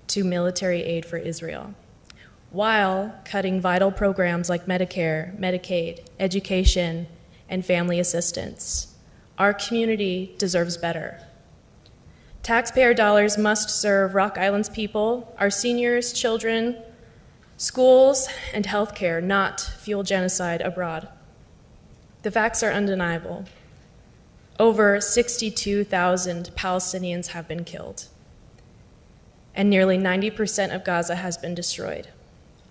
to military aid for Israel, while cutting vital programs like Medicare, Medicaid, education, and family assistance. Our community deserves better. Taxpayer dollars must serve Rock Island's people, our seniors, children, schools, and healthcare, not fuel genocide abroad. The facts are undeniable. Over 62,000 Palestinians have been killed, and nearly 90% of Gaza has been destroyed.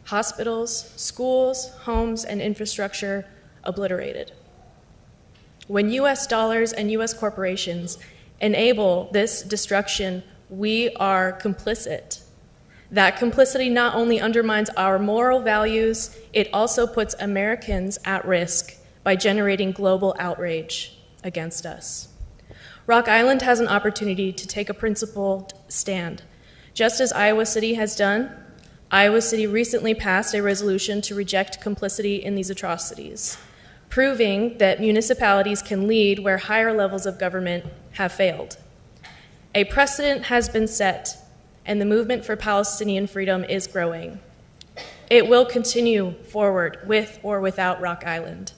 Hospitals, schools, homes, and infrastructure obliterated. When US dollars and US corporations enable this destruction, we are complicit. That complicity not only undermines our moral values, it also puts Americans at risk by generating global outrage against us. Rock Island has an opportunity to take a principled stand. Just as Iowa City has done, Iowa City recently passed a resolution to reject complicity in these atrocities, proving that municipalities can lead where higher levels of government have failed. A precedent has been set, and the movement for Palestinian freedom is growing. It will continue forward with or without Rock Island.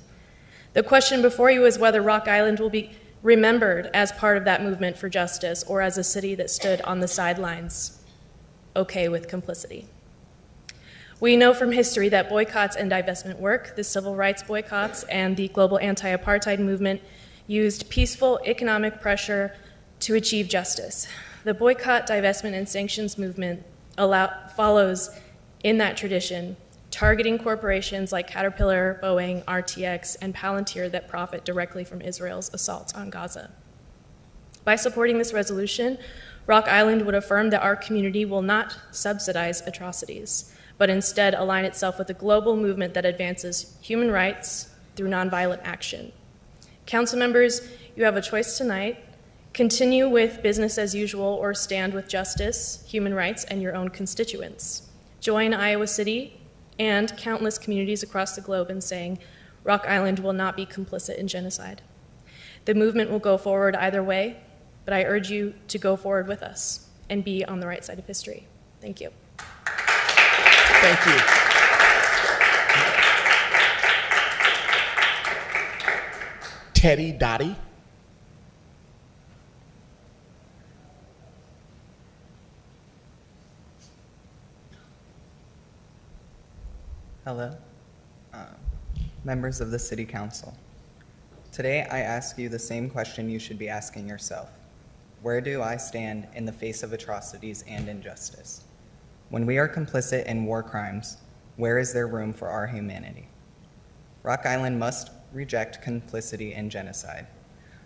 The question before you is whether Rock Island will be remembered as part of that movement for justice or as a city that stood on the sidelines, okay with complicity. We know from history that boycotts and divestment work. The civil rights boycotts and the global anti-apartheid movement used peaceful economic pressure to achieve justice. The boycott, divestment, and sanctions movement follows in that tradition, targeting corporations like Caterpillar, Boeing, RTX, and Palantir that profit directly from Israel's assaults on Gaza. By supporting this resolution, Rock Island would affirm that our community will not subsidize atrocities, but instead align itself with a global movement that advances human rights through nonviolent action. Council members, you have a choice tonight. Continue with business as usual or stand with justice, human rights, and your own constituents. Join Iowa City and countless communities across the globe in saying, Rock Island will not be complicit in genocide. The movement will go forward either way, but I urge you to go forward with us and be on the right side of history. Thank you. Thank you. Teddy Dottie. Hello, members of the City Council. Today I ask you the same question you should be asking yourself. Where do I stand in the face of atrocities and injustice? When we are complicit in war crimes, where is there room for our humanity? Rock Island must reject complicity in genocide.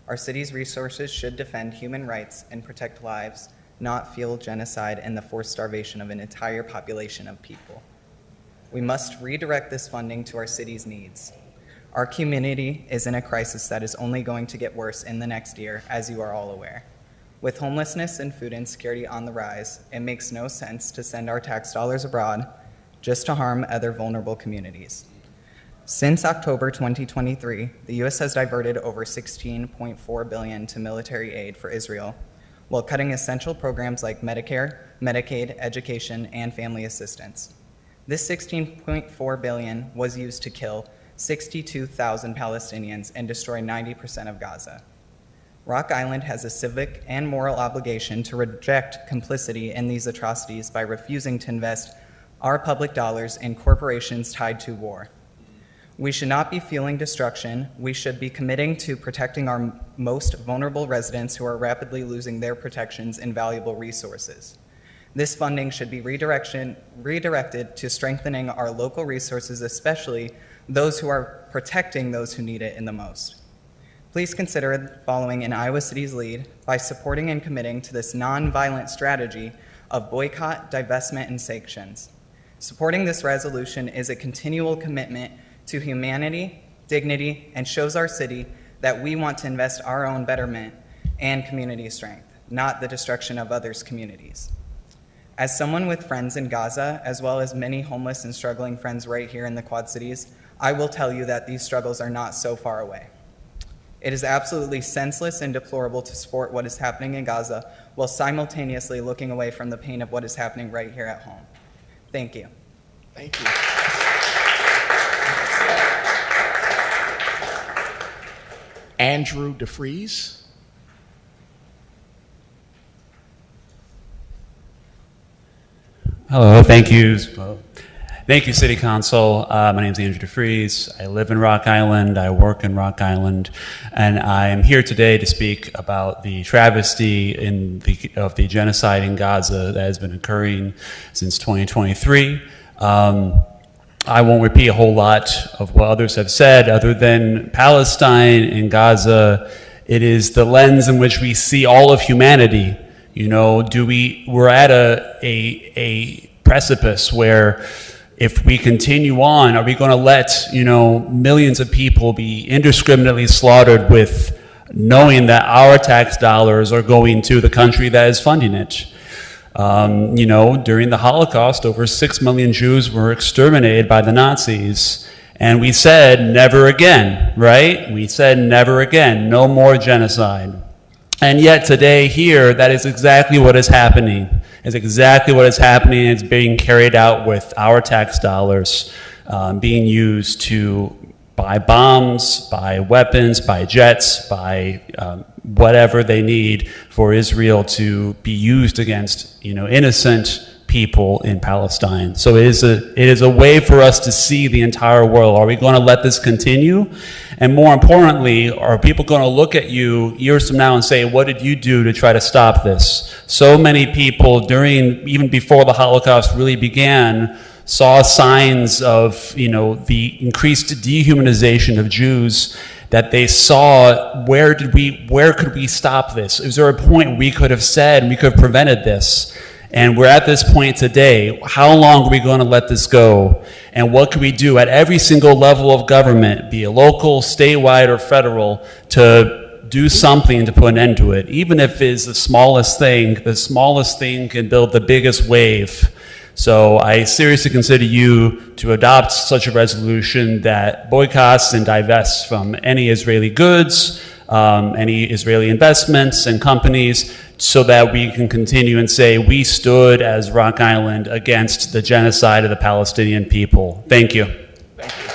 Our city's resources should defend human rights and protect lives, not fuel genocide and the forced starvation of an entire population of people. We must redirect this funding to our city's needs. Our community is in a crisis that is only going to get worse in the next year, as you are all aware. With homelessness and food insecurity on the rise, it makes no sense to send our tax dollars abroad just to harm other vulnerable communities. Since October 2023, the U.S. has diverted over $16.4 billion to military aid for Israel, while cutting essential programs like Medicare, Medicaid, education, and family assistance. This $16.4 billion was used to kill 62,000 Palestinians and destroy 90% of Gaza. Rock Island has a civic and moral obligation to reject complicity in these atrocities by refusing to invest our public dollars in corporations tied to war. We should not be fueling destruction. We should be committing to protecting our most vulnerable residents who are rapidly losing their protections and valuable resources. This funding should be redirected to strengthening our local resources, especially those who are protecting those who need it in the most. Please consider following in Iowa City's lead by supporting and committing to this nonviolent strategy of boycott, divestment, and sanctions. Supporting this resolution is a continual commitment to humanity, dignity, and shows our city that we want to invest our own betterment and community strength, not the destruction of others' communities. As someone with friends in Gaza, as well as many homeless and struggling friends right here in the Quad Cities, I will tell you that these struggles are not so far away. It is absolutely senseless and deplorable to support what is happening in Gaza while simultaneously looking away from the pain of what is happening right here at home. Thank you. Thank you. Andrew DeFries. Hello, thank you. Thank you, City Council. My name is Andrew DeFries. I live in Rock Island. I work in Rock Island. And I am here today to speak about the travesty of the genocide in Gaza that has been occurring since 2023. I won't repeat a whole lot of what others have said other than Palestine and Gaza. It is the lens in which we see all of humanity. You know, we're at a precipice where if we continue on, are we going to let, millions of people be indiscriminately slaughtered with knowing that our tax dollars are going to the country that is funding it? During the Holocaust, over 6 million Jews were exterminated by the Nazis. And we said, never again, right? We said, never again, no more genocide. And yet today here, that is exactly what is happening. It's exactly what is happening. It's being carried out with our tax dollars being used to buy bombs, buy weapons, buy jets, buy whatever they need for Israel to be used against, innocent people in Palestine. So it is a way for us to see the entire world. Are we going to let this continue? And more importantly, are people going to look at you years from now and say, what did you do to try to stop this? So many people even before the Holocaust really began, saw signs of, the increased dehumanization of Jews, that they saw where could we stop this? Is there a point we could have said we could have prevented this? And we're at this point today. How long are we going to let this go? And what can we do at every single level of government, be it local, statewide, or federal, to do something to put an end to it. Even if it's the smallest thing can build the biggest wave. So I seriously consider you to adopt such a resolution that boycotts and divests from any Israeli goods, any Israeli investments and companies, so that we can continue and say we stood as Rock Island against the genocide of the Palestinian people. Thank you. Thank you.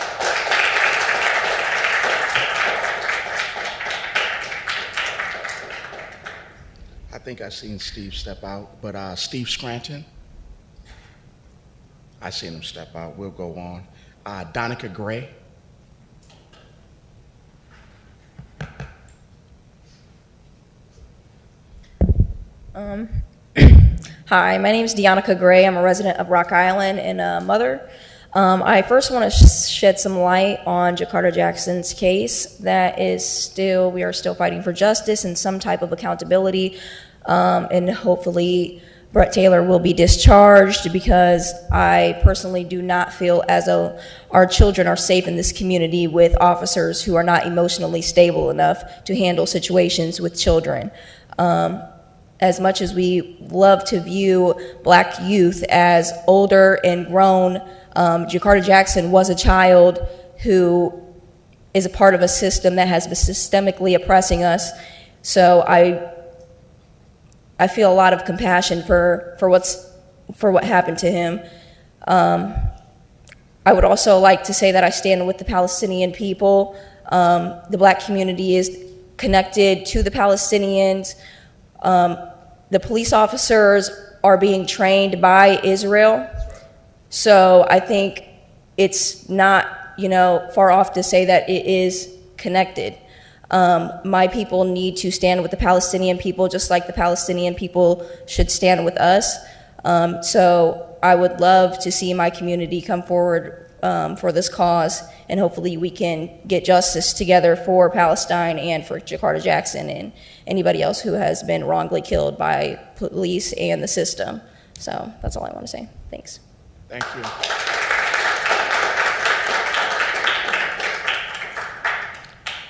I think I seen Steve step out, but Steve Scranton, I seen him step out. We'll go on. Donica Gray. Hi, my name is Deonica Gray. I'm a resident of Rock Island and a mother. I first want to shed some light on Jakarta Jackson's case. We are still fighting for justice and some type of accountability, and hopefully Brett Taylor will be discharged, because I personally do not feel as though our children are safe in this community with officers who are not emotionally stable enough to handle situations with children. As much as we love to view black youth as older and grown, Jakarta Jackson was a child who is a part of a system that has been systemically oppressing us. So I feel a lot of compassion for what happened to him. I would also like to say that I stand with the Palestinian people. The black community is connected to the Palestinians. The police officers are being trained by Israel. So I think it's not, far off to say that it is connected. My people need to stand with the Palestinian people, just like the Palestinian people should stand with us. So I would love to see my community come forward for this cause, and hopefully we can get justice together for Palestine and for Jakarta Jackson and anybody else who has been wrongly killed by police and the system. So that's all I want to say. Thanks. Thank you.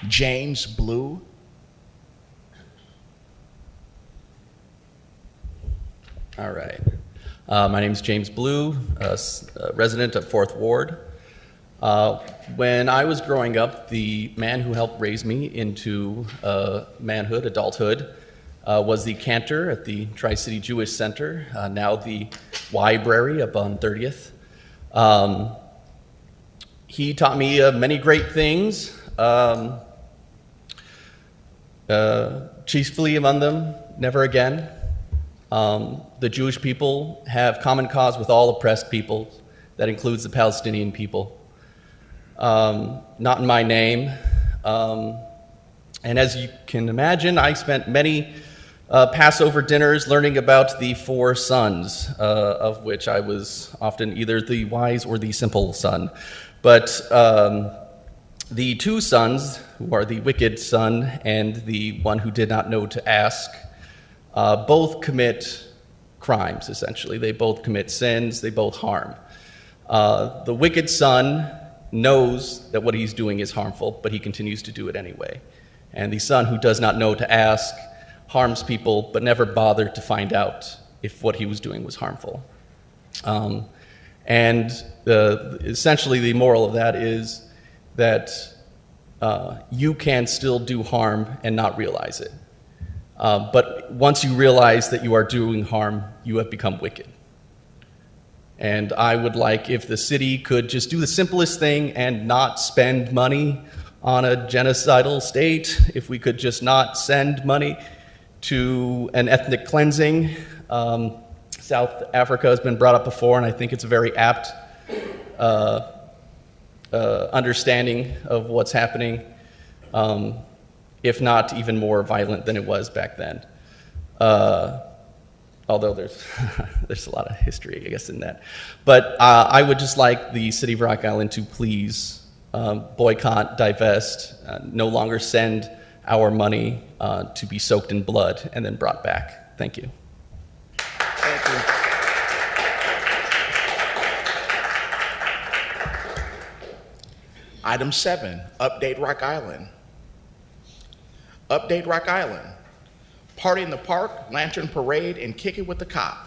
James Blue. All right. My name is James Blue, a resident of 4th Ward. When I was growing up, the man who helped raise me into manhood, adulthood, was the cantor at the Tri-City Jewish Center, now the library up on 30th. He taught me many great things, chiefly among them, never again. The Jewish people have common cause with all oppressed peoples. That includes the Palestinian people. Not in my name. And as you can imagine, I spent many Passover dinners learning about the 4 sons, of which I was often either the wise or the simple son. But the 2 sons, who are the wicked son and the one who did not know to ask, both commit crimes, essentially. They both commit sins, they both harm. The wicked son knows that what he's doing is harmful, but he continues to do it anyway. And the son who does not know to ask harms people, but never bothered to find out if what he was doing was harmful. Essentially the moral of that is that you can still do harm and not realize it. But once you realize that you are doing harm, you have become wicked. And I would like if the city could just do the simplest thing and not spend money on a genocidal state, if we could just not send money to an ethnic cleansing. South Africa has been brought up before, and I think it's a very apt understanding of what's happening, if not even more violent than it was back then. Although there's a lot of history, I guess, in that. But I would just like the city of Rock Island to please boycott, divest, no longer send our money to be soaked in blood and then brought back. Thank you. Thank you. Item 7, update Rock Island. Update Rock Island, Party in the Park, Lantern Parade, and Kick It with the Cop.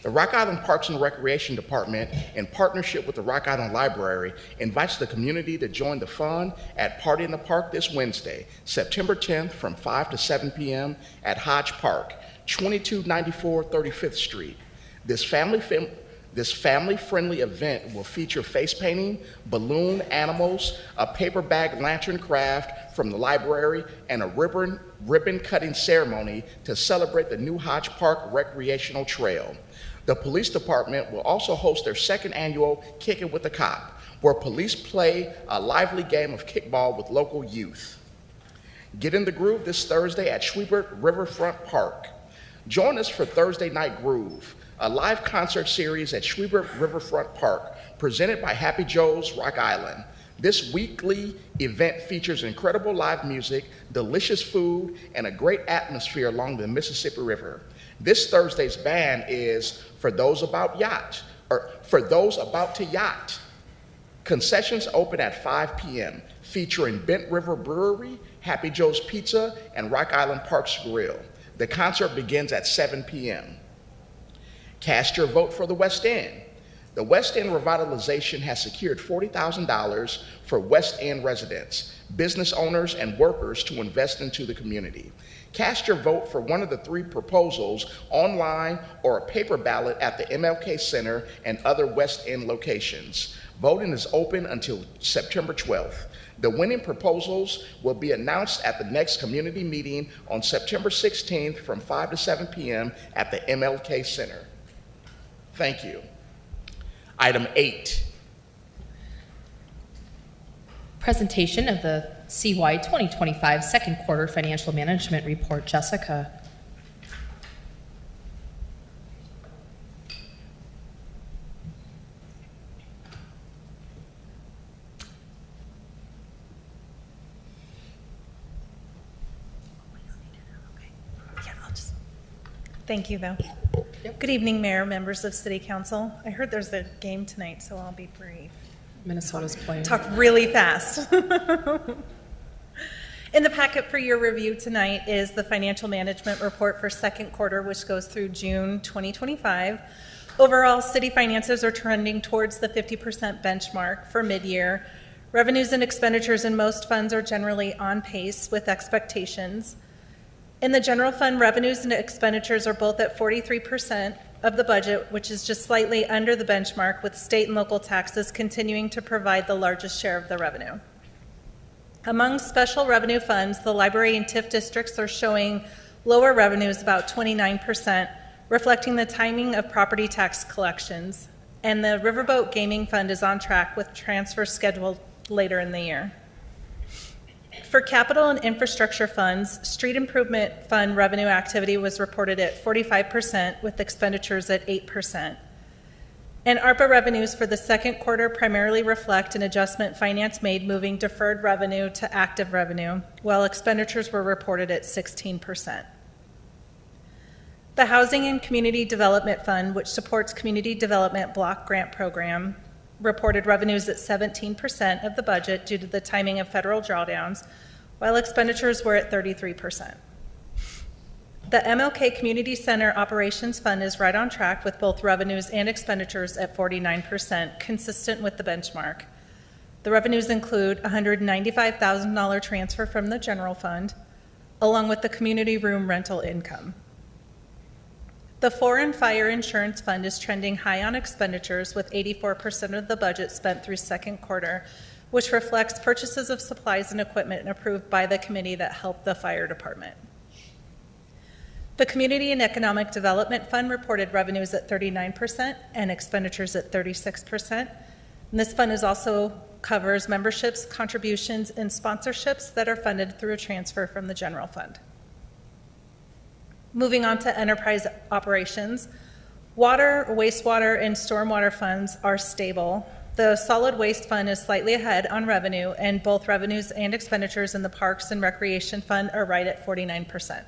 The Rock Island Parks and Recreation Department, in partnership with the Rock Island Library, invites the community to join the fun at Party in the Park this Wednesday, September 10th from 5 to 7 p.m. at Hodge Park, 2294 35th Street. This family-friendly event will feature face painting, balloon animals, a paper bag lantern craft from the library, and a ribbon cutting ceremony to celebrate the new Hodge Park Recreational Trail. The police department will also host their second annual Kick It with the Cop, where police play a lively game of kickball with local youth. Get in the groove this Thursday at Schwiebert Riverfront Park. Join us for Thursday Night Groove, a live concert series at Schwiebert Riverfront Park, presented by Happy Joe's Rock Island. This weekly event features incredible live music, delicious food, and a great atmosphere along the Mississippi River. This Thursday's band is For Those About to Yacht. Concessions open at 5 p.m., featuring Bent River Brewery, Happy Joe's Pizza, and Rock Island Parks Grill. The concert begins at 7 p.m. Cast your vote for the West End. The West End revitalization has secured $40,000 for West End residents, business owners, and workers to invest into the community. Cast your vote for one of the three proposals online or a paper ballot at the MLK Center and other West End locations. Voting is open until September 12th. The winning proposals will be announced at the next community meeting on September 16th from 5 to 7 p.m. at the MLK Center. Thank you. Item 8. Presentation of the CY 2025 second quarter financial management report. Jessica. Thank you, though. Good evening, Mayor, members of City Council. I heard there's a game tonight, so I'll be brief. Minnesota's playing. Talk really fast. In the packet for your review tonight is the financial management report for second quarter, which goes through June 2025. Overall, city finances are trending towards the 50% benchmark for mid-year. Revenues and expenditures in most funds are generally on pace with expectations. In the general fund, revenues and expenditures are both at 43% of the budget, which is just slightly under the benchmark, with state and local taxes continuing to provide the largest share of the revenue. Among special revenue funds, the library and TIF districts are showing lower revenues, about 29%, reflecting the timing of property tax collections. And the Riverboat Gaming Fund is on track with transfers scheduled later in the year. For capital and infrastructure funds, street improvement fund revenue activity was reported at 45%, with expenditures at 8%. And ARPA revenues for the second quarter primarily reflect an adjustment finance made moving deferred revenue to active revenue, while expenditures were reported at 16%. The Housing and Community Development Fund, which supports community development block grant program, reported revenues at 17% of the budget due to the timing of federal drawdowns, while expenditures were at 33%. The MLK Community Center Operations Fund is right on track with both revenues and expenditures at 49%, consistent with the benchmark. The revenues include a $195,000 transfer from the general fund, along with the community room rental income. The Foreign Fire Insurance Fund is trending high on expenditures, with 84% of the budget spent through second quarter, which reflects purchases of supplies and equipment approved by the committee that helped the fire department. The Community and Economic Development Fund reported revenues at 39% and expenditures at 36%. And this fund also covers memberships, contributions, and sponsorships that are funded through a transfer from the general fund. Moving on to enterprise operations, water, wastewater, and stormwater funds are stable. The solid waste fund is slightly ahead on revenue, and both revenues and expenditures in the Parks and Recreation Fund are right at 49%.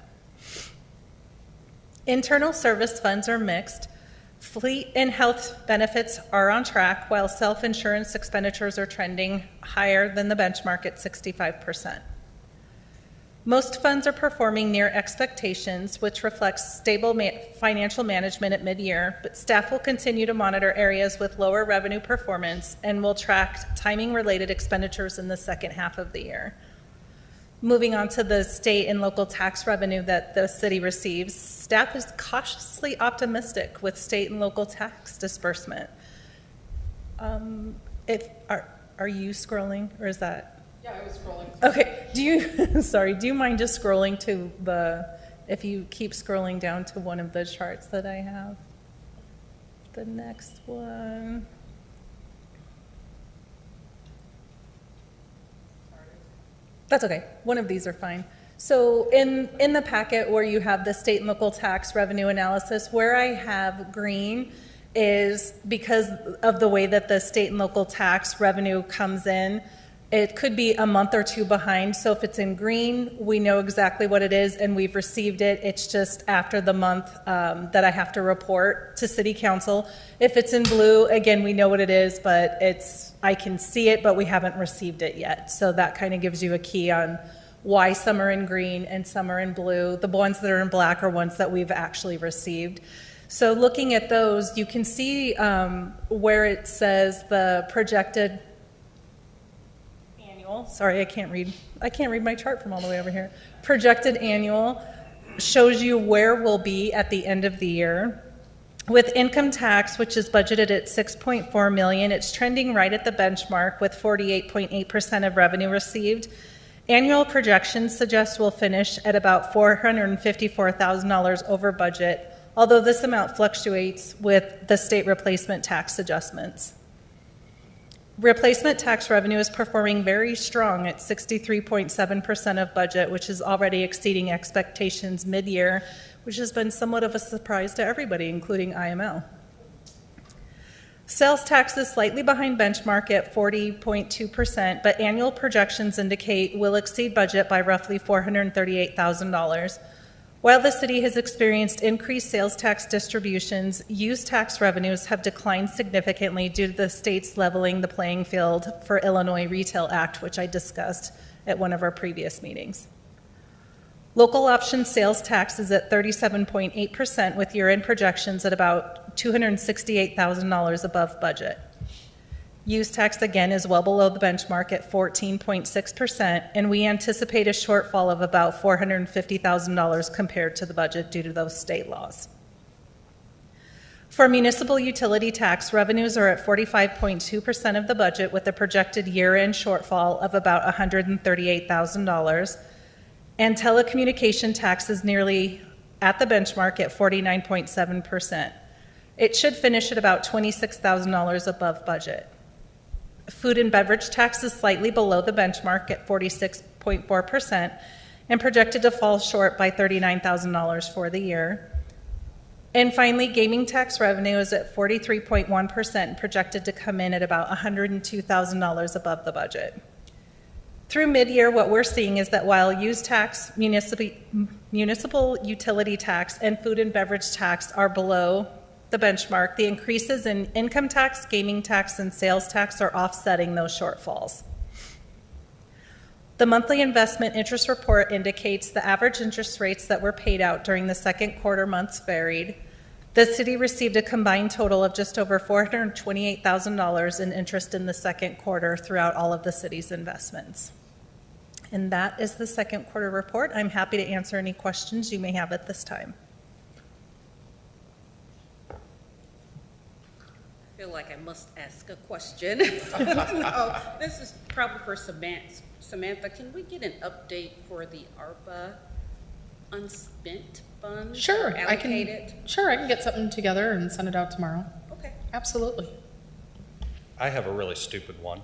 Internal service funds are mixed. Fleet and health benefits are on track, while self-insurance expenditures are trending higher than the benchmark at 65%. Most funds are performing near expectations, which reflects stable financial management at mid-year, but staff will continue to monitor areas with lower revenue performance and will track timing-related expenditures in the second half of the year. Moving on to the state and local tax revenue that the city receives, staff is cautiously optimistic with state and local tax disbursement. Are you scrolling, or is that? Yeah, I was scrolling. Okay, do you mind just scrolling to if you keep scrolling down to one of the charts that I have? The next one. That's okay, one of these are fine. So in the packet where you have the state and local tax revenue analysis, where I have green is because of the way that the state and local tax revenue comes in. It could be a month or two behind. So if it's in green, we know exactly what it is and we've received it. It's just after the month that I have to report to City Council. If it's in blue, again, we know what it is, but I can see it, but we haven't received it yet. So that kind of gives you a key on why some are in green and some are in blue. The ones that are in black are ones that we've actually received. So looking at those, you can see where it says the projected annual. Sorry, I can't read my chart from all the way over here. Projected annual shows you where we'll be at the end of the year. With income tax, which is budgeted at $6.4 million, it's trending right at the benchmark with 48.8% of revenue received. Annual projections suggest we'll finish at about $454,000 over budget, although this amount fluctuates with the state replacement tax adjustments. Replacement tax revenue is performing very strong at 63.7% of budget, which is already exceeding expectations mid-year, which has been somewhat of a surprise to everybody, including IML. Sales tax is slightly behind benchmark at 40.2%, but annual projections indicate we'll exceed budget by roughly $438,000. While the city has experienced increased sales tax distributions, use tax revenues have declined significantly due to the state's leveling the playing field for Illinois Retail Act, which I discussed at one of our previous meetings. Local option sales tax is at 37.8% with year-end projections at about $268,000 above budget. Use tax again is well below the benchmark at 14.6%, and we anticipate a shortfall of about $450,000 compared to the budget due to those state laws. For municipal utility tax, revenues are at 45.2% of the budget with a projected year-end shortfall of about $138,000, and telecommunication tax is nearly at the benchmark at 49.7%. It should finish at about $26,000 above budget. Food and beverage tax is slightly below the benchmark at 46.4% and projected to fall short by $39,000 for the year. And finally, gaming tax revenue is at 43.1% and projected to come in at about $102,000 above the budget. Through mid-year, what we're seeing is that while use tax, municipal utility tax, and food and beverage tax are below the benchmark, the increases in income tax, gaming tax, and sales tax are offsetting those shortfalls. The monthly investment interest report indicates the average interest rates that were paid out during the second quarter months varied. The city received a combined total of just over $428,000 in interest in the second quarter throughout all of the city's investments. And that is the second quarter report. I'm happy to answer any questions you may have at this time. I feel like I must ask a question. This is probably for Samantha. Samantha, can we get an update for the ARPA unspent funds? Sure, I allocated? can get something together and send it out tomorrow. Okay. Absolutely. I have a really stupid one.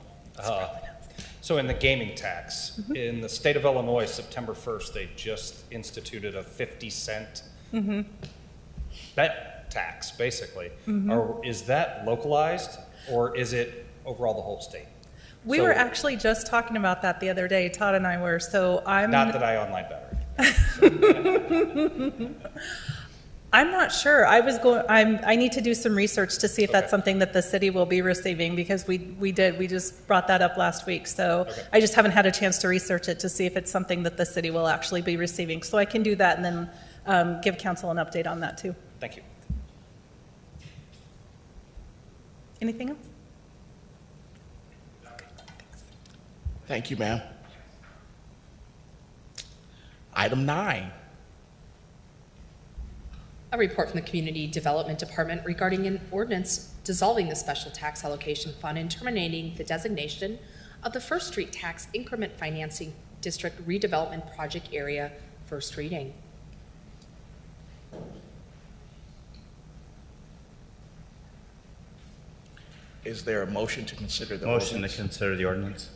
So in the gaming tax, in the state of Illinois, September 1st, they just instituted a 50-cent bet tax, basically. Is that localized, or is it overall the whole state? We were actually just talking about that the other day. Todd and I were. So I'm not that I online better. I'm not sure. I need to do some research to see if that's something that the city will be receiving, because we just brought that up last week. So I just haven't had a chance to research it to see if it's something that the city will actually be receiving. So I can do that and then give council an update on that too. Thank you. Anything else? Thank you, ma'am. Item 9. A report from the Community Development Department regarding an ordinance dissolving the special tax allocation fund and terminating the designation of the First Street Tax Increment Financing District Redevelopment Project Area, first reading. Is there a motion to consider the Motion ordinance? to consider the ordinance.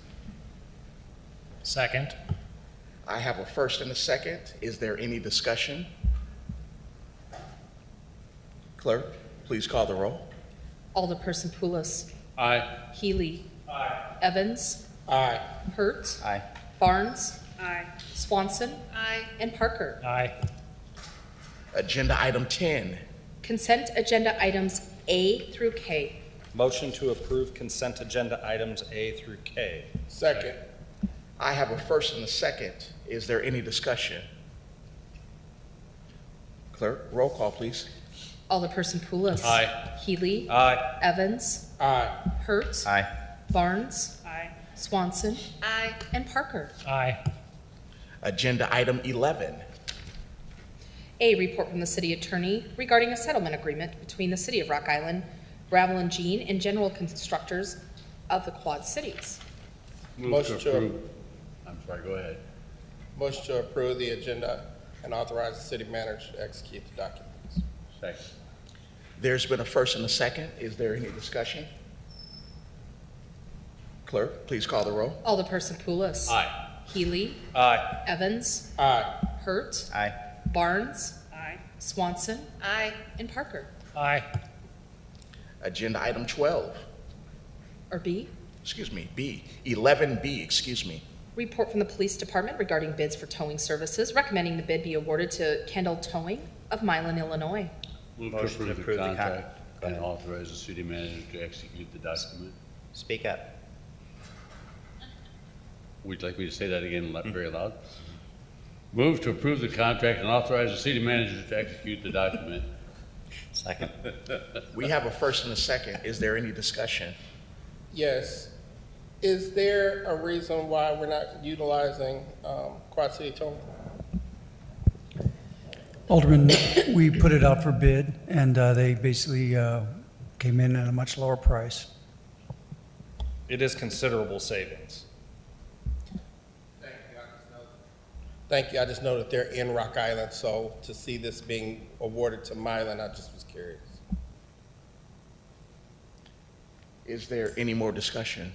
Second. I have a first and a second. Is there any discussion? Clerk, please call the roll. Alderperson Poulos. Aye. Healy. Aye. Evans. Aye. Hurt. Aye. Barnes. Aye. Swanson. Aye. And Parker. Aye. Agenda item 10. Consent agenda items A through K. Motion to approve consent agenda items A through K. Second. I have a first and a second. Is there any discussion? Clerk, roll call, please. Alderperson Poulos. Aye. Healy. Aye. Evans. Aye. Hurt. Aye. Barnes. Aye. Swanson. Aye. And Parker. Aye. Agenda item 11. A report from the city attorney regarding a settlement agreement between the city of Rock Island, Gravel and Jean, and general constructors of the Quad Cities. Motion to approve. I'm sorry, go ahead. Motion to approve the agenda and authorize the city manager to execute the documents. Second. There's been a first and a second. Is there any discussion? Clerk, please call the roll. Alderperson Poulos. Aye. Healy. Aye. Evans. Aye. Hurt. Aye. Barnes. Aye. Swanson. Aye. And Parker. Aye. Agenda item 12. Or B. Excuse me, B. 11B, excuse me. Report from the police department regarding bids for towing services, recommending the bid be awarded to Kendall Towing of Milan, Illinois. Move Motion to approve the contract and authorize the city manager to execute the document. Speak up. Would you like me to say that again very loud? Move to approve the contract and authorize the city manager to execute the document. Second. We have a first and a second. Is there any discussion? Yes. Is there a reason why we're not utilizing Quad City Towing? Alderman, we put it out for bid, and they basically came in at a much lower price. It is considerable savings. Thank you. I just know that they're in Rock Island, so to see this being awarded to Milan, I just was curious. Is there any more discussion?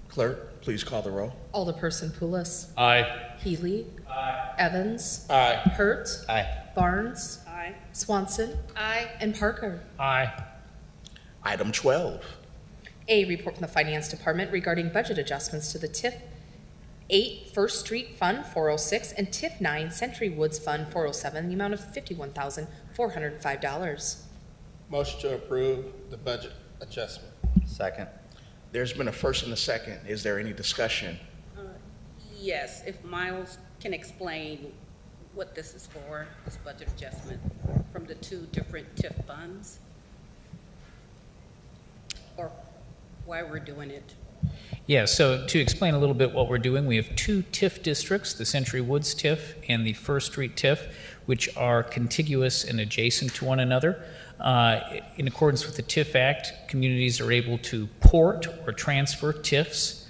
Clerk, please call the roll. Alderperson Poulos. Aye. Healy. Aye. Evans. Aye. Hurt. Aye. Barnes. Aye. Swanson. Aye. And Parker. Aye. Item 12. A report from the finance department regarding budget adjustments to the TIF 8 First Street Fund 406 and TIF 9 Century Woods Fund 407, in the amount of $51,405. Motion to approve the budget adjustment. Second. There's been a first and a second. Is there any discussion? Yes, if Miles can explain what this is for, this budget adjustment from the two different TIF funds, or why we're doing it. Yeah, so to explain a little bit what we're doing, we have two TIF districts, the Century Woods TIF and the First Street TIF, which are contiguous and adjacent to one another. In accordance with the TIF Act, communities are able to port or transfer TIF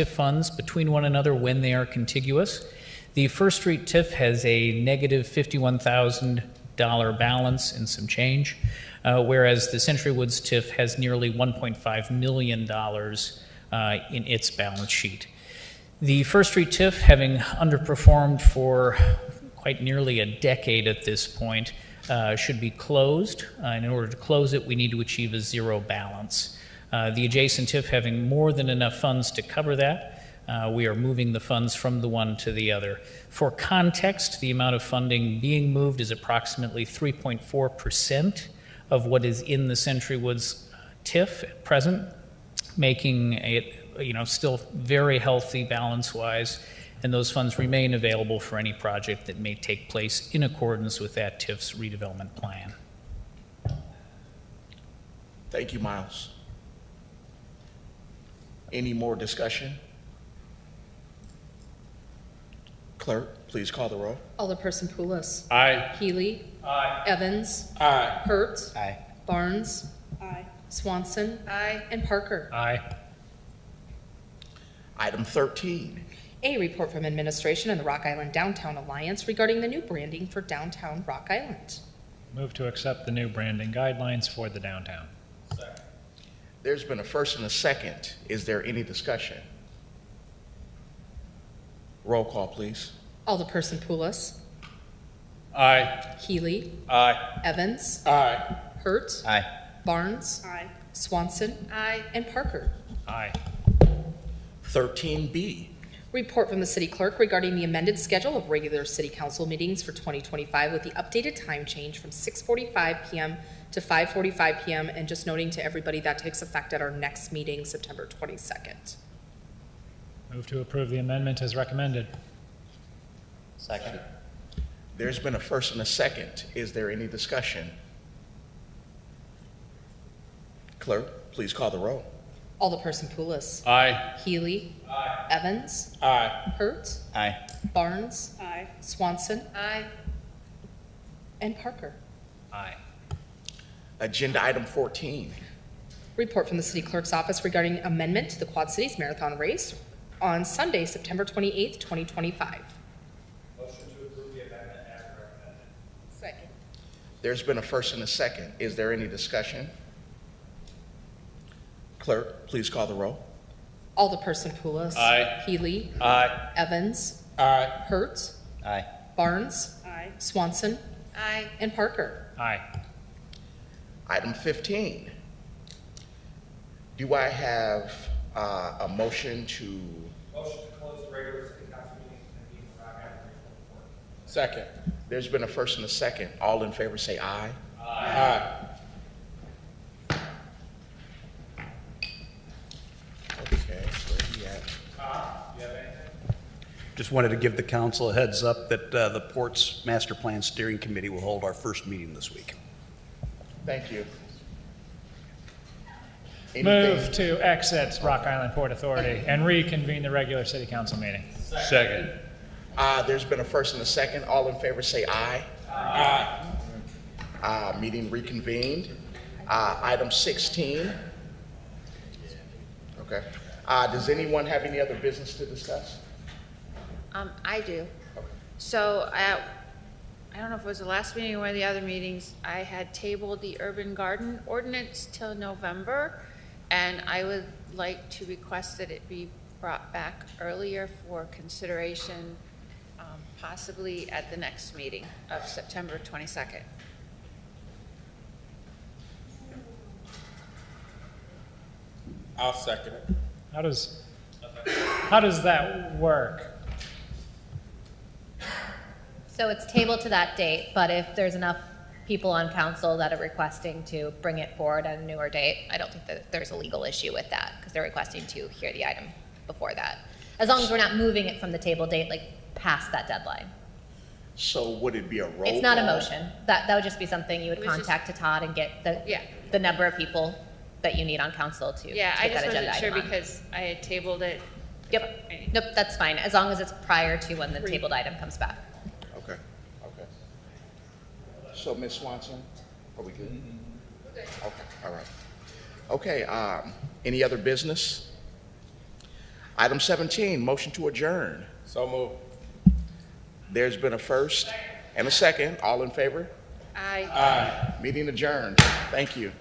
funds between one another when they are contiguous. The First Street TIF has a negative $51,000 balance and some change, whereas the Century Woods TIF has nearly $1.5 million in its balance sheet. The First Street TIF, having underperformed for quite nearly a decade at this point, should be closed. And in order to close it, we need to achieve a zero balance. The adjacent TIF, having more than enough funds to cover that, We are moving the funds from the one to the other. For context, the amount of funding being moved is approximately 3.4% of what is in the Century Woods TIF at present, making it, still very healthy balance-wise, and those funds remain available for any project that may take place in accordance with that TIF's redevelopment plan. Thank you, Miles. Any more discussion? Clerk, please call the roll. Alderperson Poulos. Aye. Healy. Aye. Evans. Aye. Hertz. Aye. Barnes. Aye. Swanson. Aye. And Parker. Aye. Item 13. A report from administration and the Rock Island Downtown Alliance regarding the new branding for downtown Rock Island. Move to accept the new branding guidelines for the downtown. There's been a first and a second. Is there any discussion? Roll call, please. Alderperson Poulos. Aye. Healy. Aye. Evans. Aye. Hertz. Aye. Barnes. Aye. Swanson. Aye. And Parker. Aye. 13B. Report from the city clerk regarding the amended schedule of regular city council meetings for 2025 with the updated time change from 6:45 p.m. to 5:45 p.m. and just noting to everybody that takes effect at our next meeting, September 22nd. Move to approve the amendment as recommended. Second. There's been a first and a second. Is there any discussion? Clerk, please call the roll. Alderperson Poulos. Aye. Healy. Aye. Evans. Aye. Hertz. Aye. Barnes. Aye. Swanson. Aye. And Parker. Aye. Agenda item 14. Report from the city clerk's office regarding amendment to the Quad Cities Marathon Race on Sunday, September 28th, 2025. Motion to approve the amendment as recommended. Second. There's been a first and a second. Is there any discussion? Clerk, please call the roll. Alderperson Poulos. Aye. Healy. Aye. Evans. Aye. Hertz. Aye. Barnes. Aye. Swanson. Aye. And Parker. Aye. Item 15. Do I have a motion to? Motion to close the regular city council meeting and meet the Rock Island Regional Board. Second. There's been a first and a second. All in favor say aye. Aye. Okay, where are we at? You have anything? Just wanted to give the council a heads up that the Ports Master Plan Steering Committee will hold our first meeting this week. Thank you. Move to exit Rock Island Port Authority and reconvene the regular city council meeting. Second. There's been a first and a second. All in favor say aye. Aye. Meeting reconvened. Item 16. Okay. Does anyone have any other business to discuss? I do. So I don't know if it was the last meeting or one of the other meetings, I had tabled the urban garden ordinance till November, and I would like to request that it be brought back earlier for consideration, possibly at the next meeting of September 22nd. I'll second it. How does that work? So it's tabled to that date, but if there's enough people on council that are requesting to bring it forward at a newer date, I don't think that there's a legal issue with that, because they're requesting to hear the item before that. As long as we're not moving it from the table date, like, past that deadline. So would it be a roll It's not a call? motion. That would just be something you would It was contact to Todd and get the number of people that you need on council to Yeah, I get just that agenda wasn't sure item on. because I had tabled it. Yep, nope, that's fine, as long as it's prior to when the tabled item comes back. Okay, okay. So Ms. Swanson, are we good? Okay, all right. Okay, any other business? Item 17, motion to adjourn. So move. There's been a first and a second. All in favor? Aye. Aye. Meeting adjourned. Thank you.